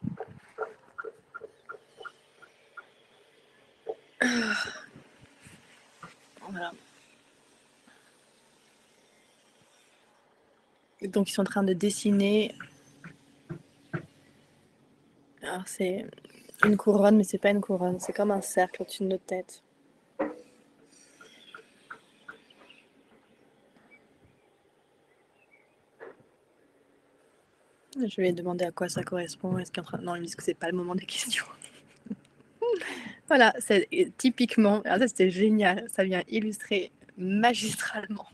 Voilà. Donc ils sont en train de dessiner. Alors c'est une couronne, mais c'est pas une couronne, c'est comme un cercle au-dessus de notre tête. Je vais demander à quoi ça correspond. Non, ils me disent que c'est pas le moment des questions. Voilà, c'est typiquement, alors ça c'était génial, ça vient illustrer magistralement.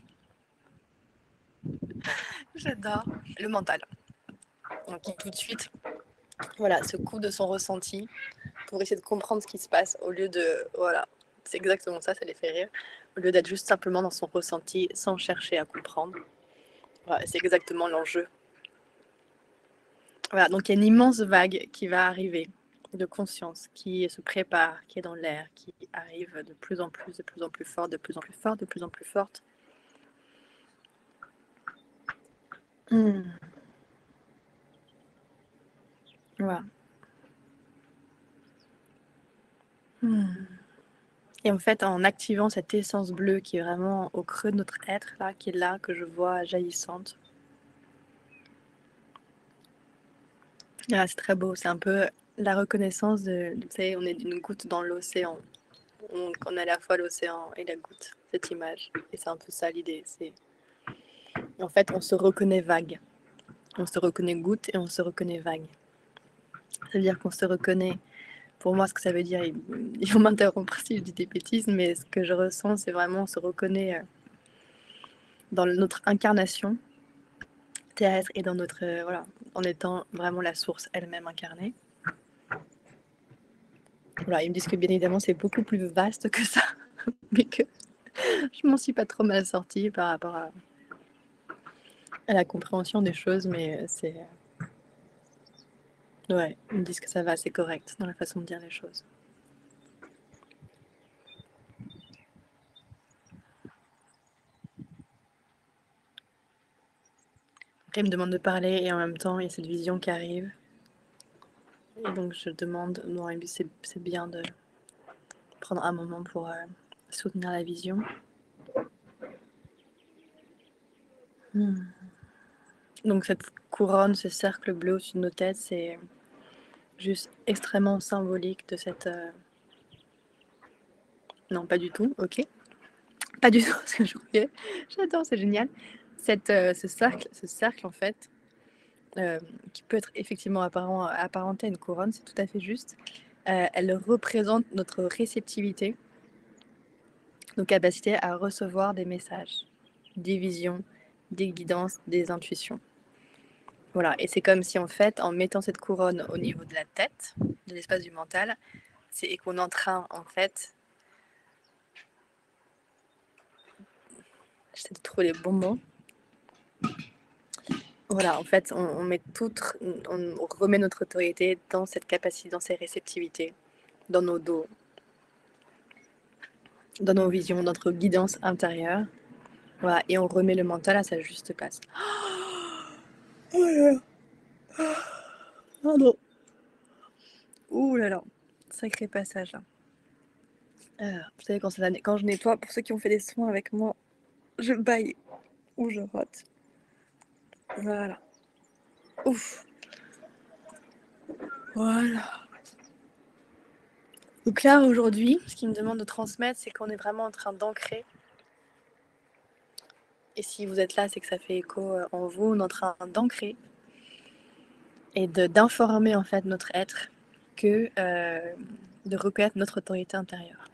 J'adore le mental. Donc tout de suite, voilà, se coupe de son ressenti pour essayer de comprendre ce qui se passe au lieu de, voilà, c'est exactement ça, ça les fait rire, au lieu d'être juste simplement dans son ressenti sans chercher à comprendre. Voilà, c'est exactement l'enjeu. Voilà, donc il y a une immense vague qui va arriver de conscience, qui se prépare, qui est dans l'air, qui arrive de plus en plus, de plus en plus fort, de plus en plus fort, de plus en plus forte. Voilà. Et en fait, en activant cette essence bleue qui est vraiment au creux de notre être, là, qui est là, que je vois jaillissante. Ah, c'est très beau, c'est un peu la reconnaissance tu sais, on est d'une goutte dans l'océan. On a à la fois l'océan et la goutte, cette image. Et c'est un peu ça l'idée. En fait, on se reconnaît vague. On se reconnaît goutte et on se reconnaît vague. Ça veut dire qu'on se reconnaît. Pour moi, ce que ça veut dire, ils vont m'interrompre si je dis des bêtises, mais ce que je ressens, c'est vraiment on se reconnaît dans notre incarnation terrestre et dans notre voilà, en étant vraiment la source elle-même incarnée. Voilà, ils me disent que bien évidemment c'est beaucoup plus vaste que ça, mais que je m'en suis pas trop mal sortie par rapport à la compréhension des choses, mais c'est ouais, ils me disent que ça va, c'est correct dans la façon de dire les choses. Après, ils me demandent de parler et en même temps il y a cette vision qui arrive. Et donc je demande, non, c'est bien de prendre un moment pour soutenir la vision. Donc cette couronne, ce cercle bleu au-dessus de nos têtes, c'est juste extrêmement symbolique de cette... Non, pas du tout, ok. Pas du tout ce que je croyais. J'adore, c'est génial. Ce cercle, en fait, qui peut être effectivement apparenté à une couronne, c'est tout à fait juste. Elle représente notre réceptivité, nos capacités à recevoir des messages. des visions, des guidances, des intuitions. Voilà, et c'est comme si en fait, en mettant cette couronne au niveau de la tête, de l'espace du mental, c'est qu'on est en train, en fait, j'essaie de trouver les bons mots. Voilà, en fait, on met on remet notre autorité dans cette capacité, dans cette réceptivité, dans nos dos, dans nos visions, dans notre guidance intérieure. Voilà, et on remet le mental à sa juste place. Oh là là. Pardon. Ouh là là, sacré passage là. Vous savez, quand je nettoie, pour ceux qui ont fait des soins avec moi, je baille ou je rote. Voilà. Ouf. Voilà. Donc là, aujourd'hui, ce qu'il me demande de transmettre, c'est qu'on est vraiment en train d'ancrer. Et si vous êtes là, c'est que ça fait écho en vous. On est en train d'ancrer et d'informer en fait notre être que de reconnaître notre autorité intérieure.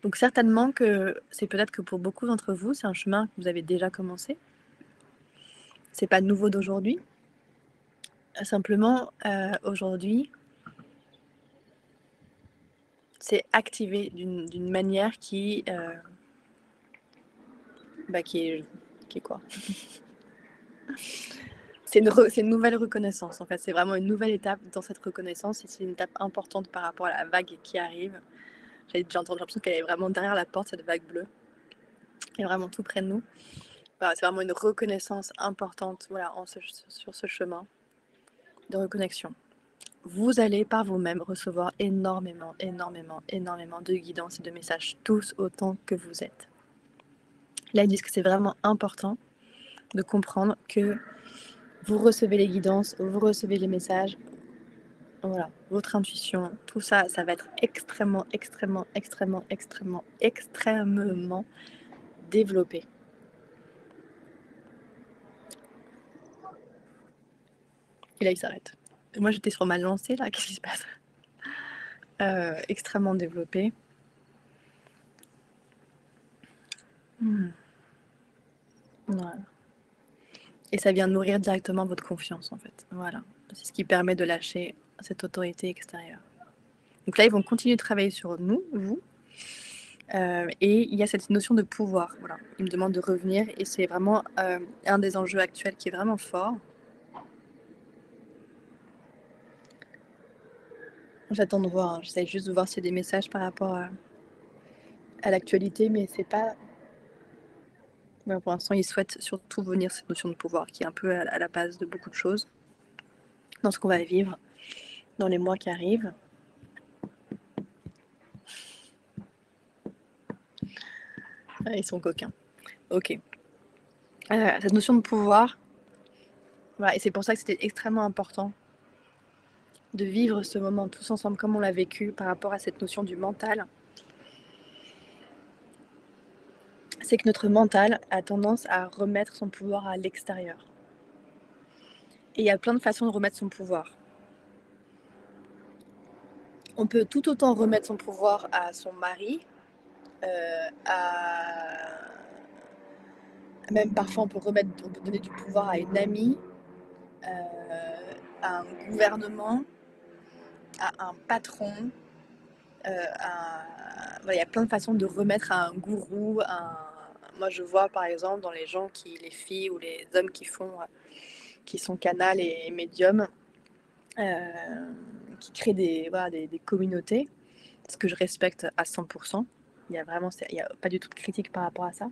Donc certainement que c'est peut-être que pour beaucoup d'entre vous, c'est un chemin que vous avez déjà commencé. C'est pas nouveau d'aujourd'hui. Simplement, aujourd'hui, c'est activé d'une manière qui est quoi? C'est une nouvelle reconnaissance, en fait. C'est vraiment une nouvelle étape dans cette reconnaissance et c'est une étape importante par rapport à la vague qui arrive. J'ai l'impression qu'elle est vraiment derrière la porte, cette vague bleue. Elle est vraiment tout près de nous. Voilà, c'est vraiment une reconnaissance importante, voilà, sur ce chemin de reconnexion. Vous allez par vous-même recevoir énormément, énormément, énormément de guidance et de messages, tous autant que vous êtes. Là, ils disent que c'est vraiment important de comprendre que vous recevez les guidances, vous recevez les messages, voilà, votre intuition, tout ça, ça va être extrêmement, extrêmement, extrêmement, extrêmement, extrêmement développé. Et là, il s'arrête. Moi, j'étais sur ma lancée, là, qu'est-ce qui se passe? Extrêmement développé. Voilà. Et ça vient nourrir directement votre confiance, en fait. Voilà. C'est ce qui permet de lâcher cette autorité extérieure. Donc là, ils vont continuer de travailler sur nous, vous. Et il y a cette notion de pouvoir. Voilà. Ils me demandent de revenir et c'est vraiment un des enjeux actuels qui est vraiment fort. J'attends de voir. Hein. J'essaie juste de voir s'il y a des messages par rapport à l'actualité, mais c'est pas. Ouais, pour l'instant, ils souhaitent surtout venir cette notion de pouvoir qui est un peu à la base de beaucoup de choses dans ce qu'on va vivre dans les mois qui arrivent. Ah, ils sont coquins. Ok. Cette notion de pouvoir, voilà, et c'est pour ça que c'était extrêmement important de vivre ce moment tous ensemble comme on l'a vécu par rapport à cette notion du mental. C'est que notre mental a tendance à remettre son pouvoir à l'extérieur. Et il y a plein de façons de remettre son pouvoir. On peut tout autant remettre son pouvoir à son mari, même parfois on peut donner du pouvoir à une amie, à un gouvernement, à un patron. Voilà, il y a plein de façons de remettre à un gourou. Moi, je vois par exemple dans les gens les filles ou les hommes qui sont canal et médium, qui créent des communautés, ce que je respecte à 100%. Il n'y a pas du tout de critique par rapport à ça.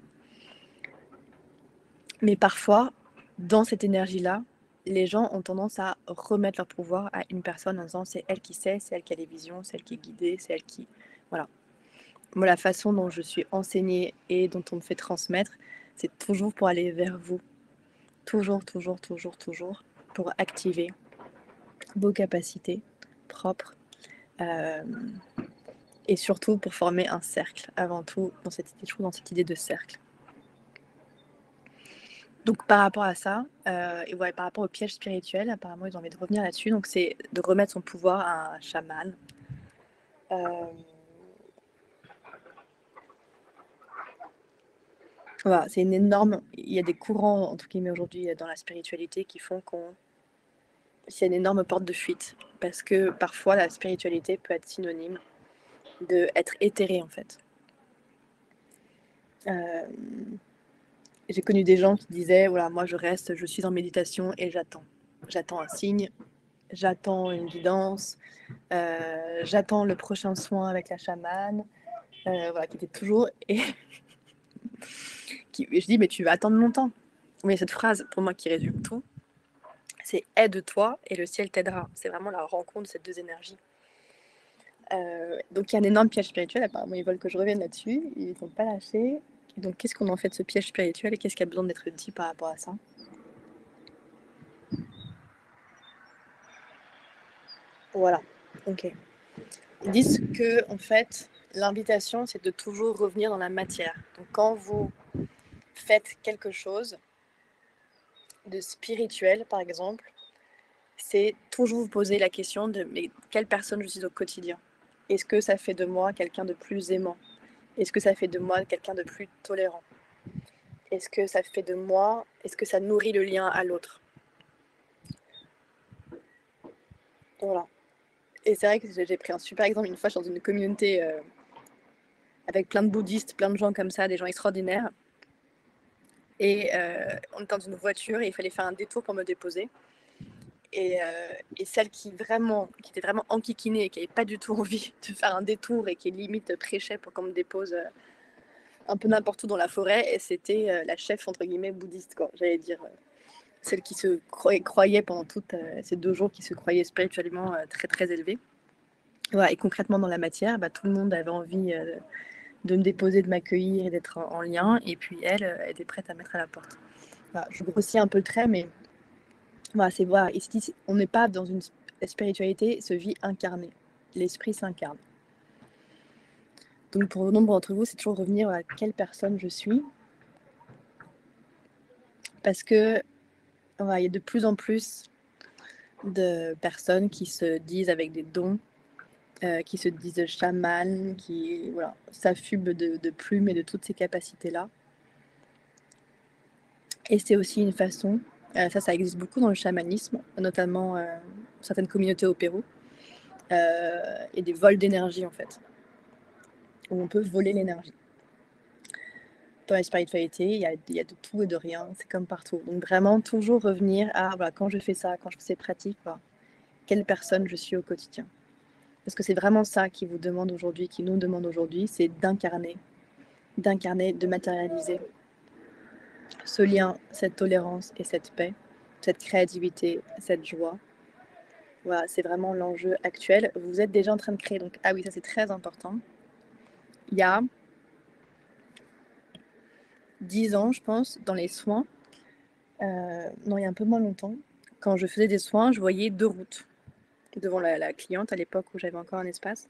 Mais parfois, dans cette énergie-là, les gens ont tendance à remettre leur pouvoir à une personne en disant c'est elle qui sait, c'est elle qui a les visions, c'est elle qui est guidée, c'est elle qui... Voilà. Moi, la façon dont je suis enseignée et dont on me fait transmettre, c'est toujours pour aller vers vous. Toujours, toujours, toujours, toujours, pour activer vos capacités propres et surtout pour former un cercle, avant tout, dans cette idée de cercle. Donc par rapport à ça, et ouais, par rapport au piège spirituel, apparemment ils ont envie de revenir là-dessus, donc c'est de remettre son pouvoir à un chaman. Voilà, c'est une énorme il y a des courants, entre guillemets, aujourd'hui, dans la spiritualité qui font qu'on c'est une énorme porte de fuite. Parce que parfois, la spiritualité peut être synonyme d'être éthéré, en fait. J'ai connu des gens qui disaient, voilà, moi je reste, je suis en méditation et j'attends. J'attends un signe, j'attends une guidance, j'attends le prochain soin avec la chamane, voilà, qui était toujours... Et je dis, mais tu vas attendre longtemps. Mais cette phrase, pour moi, qui résume tout, c'est aide-toi et le ciel t'aidera. C'est vraiment la rencontre de ces deux énergies. Donc il y a un énorme piège spirituel, apparemment ils veulent que je revienne là-dessus, ils n'ont pas lâché. Donc qu'est-ce qu'on en fait de ce piège spirituel et qu'est-ce qui a besoin d'être dit par rapport à ça? Voilà, ok. Ils disent que en fait, l'invitation, c'est de toujours revenir dans la matière. Donc quand vous faites quelque chose de spirituel, par exemple, c'est toujours vous poser la question de mais quelle personne je suis au quotidien? Est-ce que ça fait de moi quelqu'un de plus aimant? Est-ce que ça fait de moi quelqu'un de plus tolérant? Est-ce que ça fait de moi, est-ce que ça nourrit le lien à l'autre? Voilà. Et c'est vrai que j'ai pris un super exemple une fois, je suis dans une communauté avec plein de bouddhistes, plein de gens comme ça, des gens extraordinaires. Et on était dans une voiture et il fallait faire un détour pour me déposer. Et celle qui était vraiment enquiquinée et qui n'avait pas du tout envie de faire un détour et qui limite prêchait pour qu'on me dépose un peu n'importe où dans la forêt, et c'était la chef entre guillemets bouddhiste, quoi. J'allais dire celle qui se croyait pendant toutes ces 2 jours, qui se croyait spirituellement très très élevée. Voilà, et concrètement dans la matière, bah, tout le monde avait envie de me déposer, de m'accueillir et d'être en lien, et puis elle était prête à mettre à la porte. Voilà, je grossis un peu le trait, mais voilà, c'est voilà, ici, on n'est pas dans une spiritualité, se vit incarnée. L'esprit s'incarne. Donc pour nombre d'entre vous, c'est toujours revenir à quelle personne je suis. Parce que voilà, il y a de plus en plus de personnes qui se disent avec des dons, qui se disent chamanes, qui voilà, s'affubent de plumes et de toutes ces capacités-là. Et c'est aussi une façon, ça existe beaucoup dans le chamanisme, notamment certaines communautés au Pérou, et des vols d'énergie en fait, où on peut voler l'énergie. Dans la spiritualité, il y a de tout et de rien, c'est comme partout. Donc vraiment toujours revenir à voilà, quand je fais ça, quand je fais ces pratiques, voilà, quelle personne je suis au quotidien. Parce que c'est vraiment ça qui vous demande aujourd'hui, qui nous demande aujourd'hui, c'est d'incarner, de matérialiser ce lien, cette tolérance et cette paix, cette créativité, cette joie. Voilà, c'est vraiment l'enjeu actuel. Vous êtes déjà en train de créer, donc ah oui, ça c'est très important. Il y a 10 ans, je pense, dans les soins, non, il y a un peu moins longtemps, quand je faisais des soins, je voyais 2 routes devant la cliente à l'époque où j'avais encore un espace.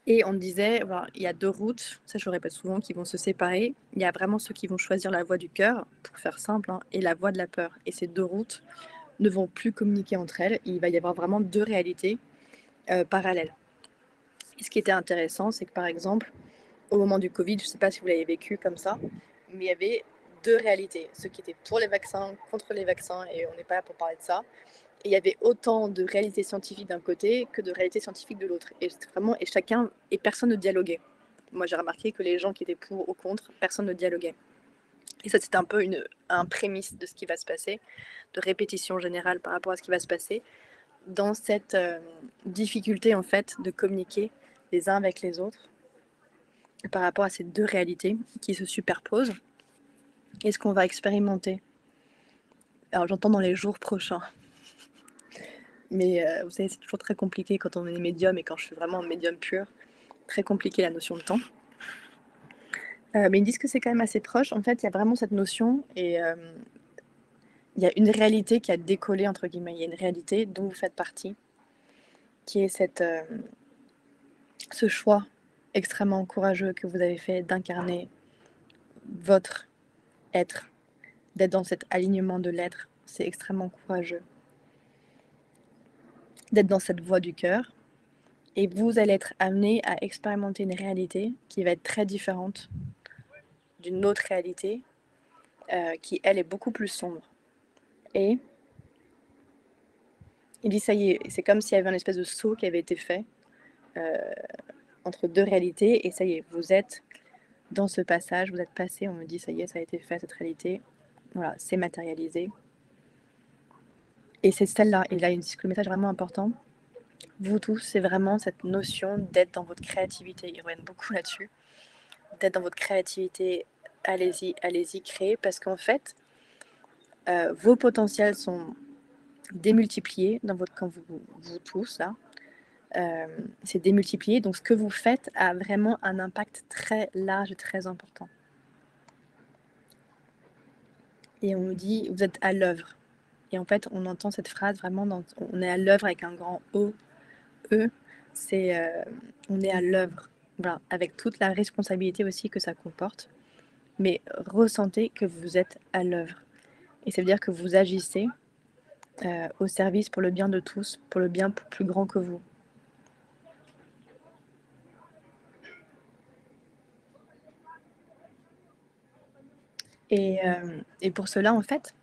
Et on me disait, voilà, il y a 2 routes, ça je le répète souvent, qui vont se séparer. Il y a vraiment ceux qui vont choisir la voie du cœur, pour faire simple, hein, et la voie de la peur. Et ces 2 routes ne vont plus communiquer entre elles. Il va y avoir vraiment 2 réalités parallèles. Et ce qui était intéressant, c'est que par exemple, au moment du Covid, je ne sais pas si vous l'avez vécu comme ça, mais il y avait 2 réalités. Ceux qui étaient pour les vaccins, contre les vaccins, et on n'est pas là pour parler de ça. Et il y avait autant de réalités scientifiques d'un côté que de réalités scientifiques de l'autre. Et vraiment, et chacun, et personne ne dialoguait. Moi, j'ai remarqué que les gens qui étaient pour ou contre, personne ne dialoguait. Et ça, c'était un peu un prémisse de ce qui va se passer, de répétition générale par rapport à ce qui va se passer, dans cette difficulté, en fait, de communiquer les uns avec les autres, par rapport à ces 2 réalités qui se superposent. Et ce qu'on va expérimenter, alors j'entends dans les jours prochains, mais vous savez, c'est toujours très compliqué quand on est médium et quand je suis vraiment médium pur, très compliqué la notion de temps. Mais ils disent que c'est quand même assez proche. En fait, il y a vraiment cette notion et il y a une réalité qui a décollé, entre guillemets. Il y a une réalité dont vous faites partie, qui est ce choix extrêmement courageux que vous avez fait d'incarner votre être, d'être dans cet alignement de l'être. C'est extrêmement courageux. D'être dans cette voie du cœur. Et vous allez être amené à expérimenter une réalité qui va être très différente d'une autre réalité qui, elle, est beaucoup plus sombre. Et il dit, ça y est, c'est comme s'il y avait une espèce de saut qui avait été fait entre deux réalités, et ça y est, vous êtes dans ce passage, vous êtes passé, on me dit, ça y est, ça a été fait, cette réalité, voilà, c'est matérialisé. Et c'est celle-là, et là, il dit que le message est vraiment important. Vous tous, c'est vraiment cette notion d'être dans votre créativité. Ils reviennent beaucoup là-dessus. D'être dans votre créativité, allez-y, allez-y, créez, parce qu'en fait, vos potentiels sont démultipliés dans votre, quand vous tous, là. C'est démultiplié. Donc, ce que vous faites a vraiment un impact très large et très important. Et on nous dit, vous êtes à l'œuvre. Et en fait, on entend cette phrase vraiment, on est à l'œuvre avec un grand O, E, c'est on est à l'œuvre, voilà, avec toute la responsabilité aussi que ça comporte. Mais ressentez que vous êtes à l'œuvre. Et ça veut dire que vous agissez au service pour le bien de tous, pour le bien plus grand que vous. Et pour cela, en fait,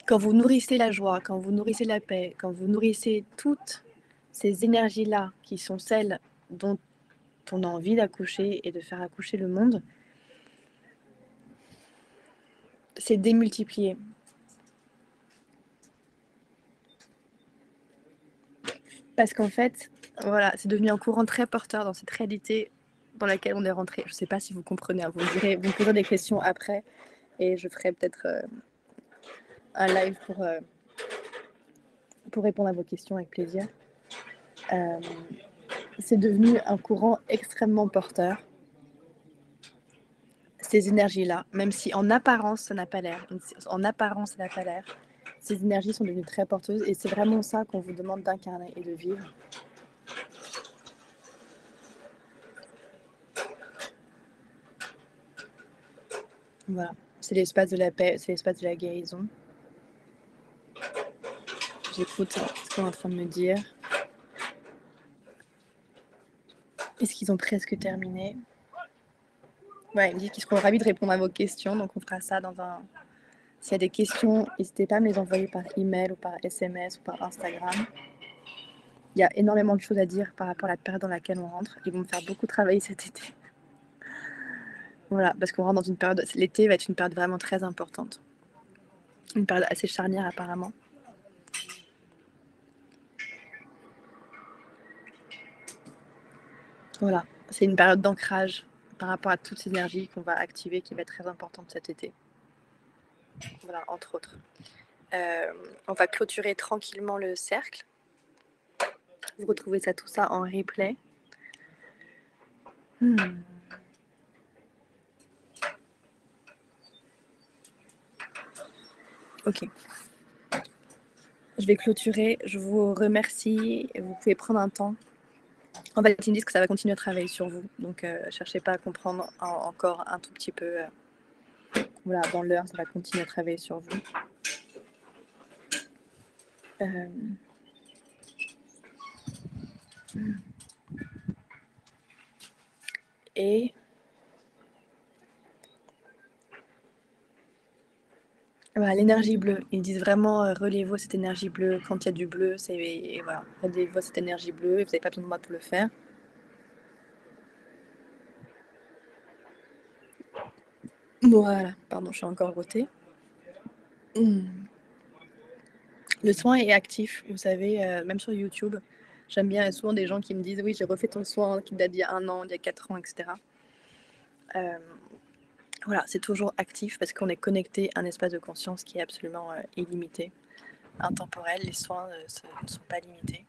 quand vous nourrissez la joie, quand vous nourrissez la paix, quand vous nourrissez toutes ces énergies-là, qui sont celles dont on a envie d'accoucher et de faire accoucher le monde, c'est démultiplié. Parce qu'en fait, voilà, c'est devenu un courant très porteur dans cette réalité dans laquelle on est rentré. Je ne sais pas si vous comprenez, hein. Vous me poserez des questions après et je ferai peut-être un live pour répondre à vos questions avec plaisir. C'est devenu un courant extrêmement porteur. Ces énergies-là, même si en apparence ça n'a pas l'air, ces énergies sont devenues très porteuses et c'est vraiment ça qu'on vous demande d'incarner et de vivre. Voilà, c'est l'espace de la paix, c'est l'espace de la guérison. J'écoute ce qu'on est en train de me dire. Est-ce qu'ils ont presque terminé? Ouais, ils me disent qu'ils seront ravis de répondre à vos questions, donc on fera ça dans un... S'il y a des questions, n'hésitez pas à me les envoyer par email ou par SMS ou par Instagram. Il y a énormément de choses à dire par rapport à la période dans laquelle on rentre. Ils vont me faire beaucoup travailler cet été. Voilà, parce qu'on rentre dans une période... L'été va être une période vraiment très importante. Une période assez charnière apparemment. Voilà, c'est une période d'ancrage par rapport à toutes ces énergies qu'on va activer, qui va être très importante cet été. Voilà, entre autres. On va clôturer tranquillement le cercle. Vous retrouvez ça, tout ça en replay. Ok. Je vais clôturer. Je vous remercie. Vous pouvez prendre un temps. En fait, ils me disent que ça va continuer à travailler sur vous. Donc, cherchez pas à comprendre encore un tout petit peu. Voilà, dans l'heure, ça va continuer à travailler sur vous. Et voilà, l'énergie bleue. Ils disent vraiment reliez-vous à cette énergie bleue. Quand il y a du bleu, c'est voilà, reliez-vous à cette énergie bleue. Vous n'avez pas besoin de moi pour le faire. Voilà, pardon, je suis encore rotée. Le soin est actif, vous savez, même sur YouTube. J'aime bien, il y a souvent des gens qui me disent oui, j'ai refait ton soin qui date d'il y a 1 an, d'il y a 4 ans, etc. Voilà, c'est toujours actif parce qu'on est connecté à un espace de conscience qui est absolument illimité, intemporel. Les soins ne sont pas limités.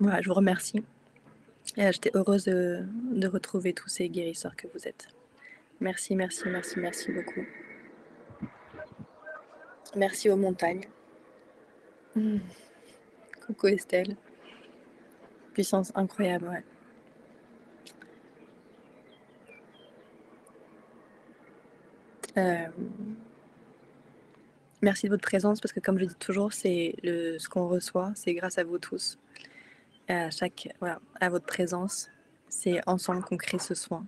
Voilà, je vous remercie. Et j'étais heureuse de retrouver tous ces guérisseurs que vous êtes. Merci, merci, merci, merci beaucoup. Merci aux montagnes. Coucou Estelle. Puissance incroyable, ouais. Merci de votre présence parce que comme je dis toujours, ce qu'on reçoit, c'est grâce à vous tous. Et à votre présence, c'est ensemble qu'on crée ce soin,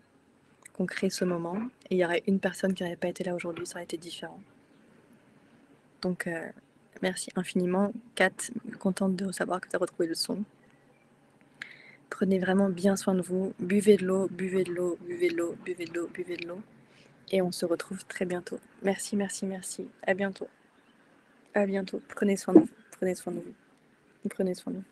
qu'on crée ce moment. Et il y aurait une personne qui n'aurait pas été là aujourd'hui, ça aurait été différent. Donc, merci infiniment. Kat, contente de savoir que tu as retrouvé le son. Prenez vraiment bien soin de vous. Buvez de l'eau, buvez de l'eau, buvez de l'eau, buvez de l'eau, buvez de l'eau. Et on se retrouve très bientôt. Merci, merci, merci. À bientôt. À bientôt. Prenez soin de vous. Prenez soin de vous. Prenez soin de vous.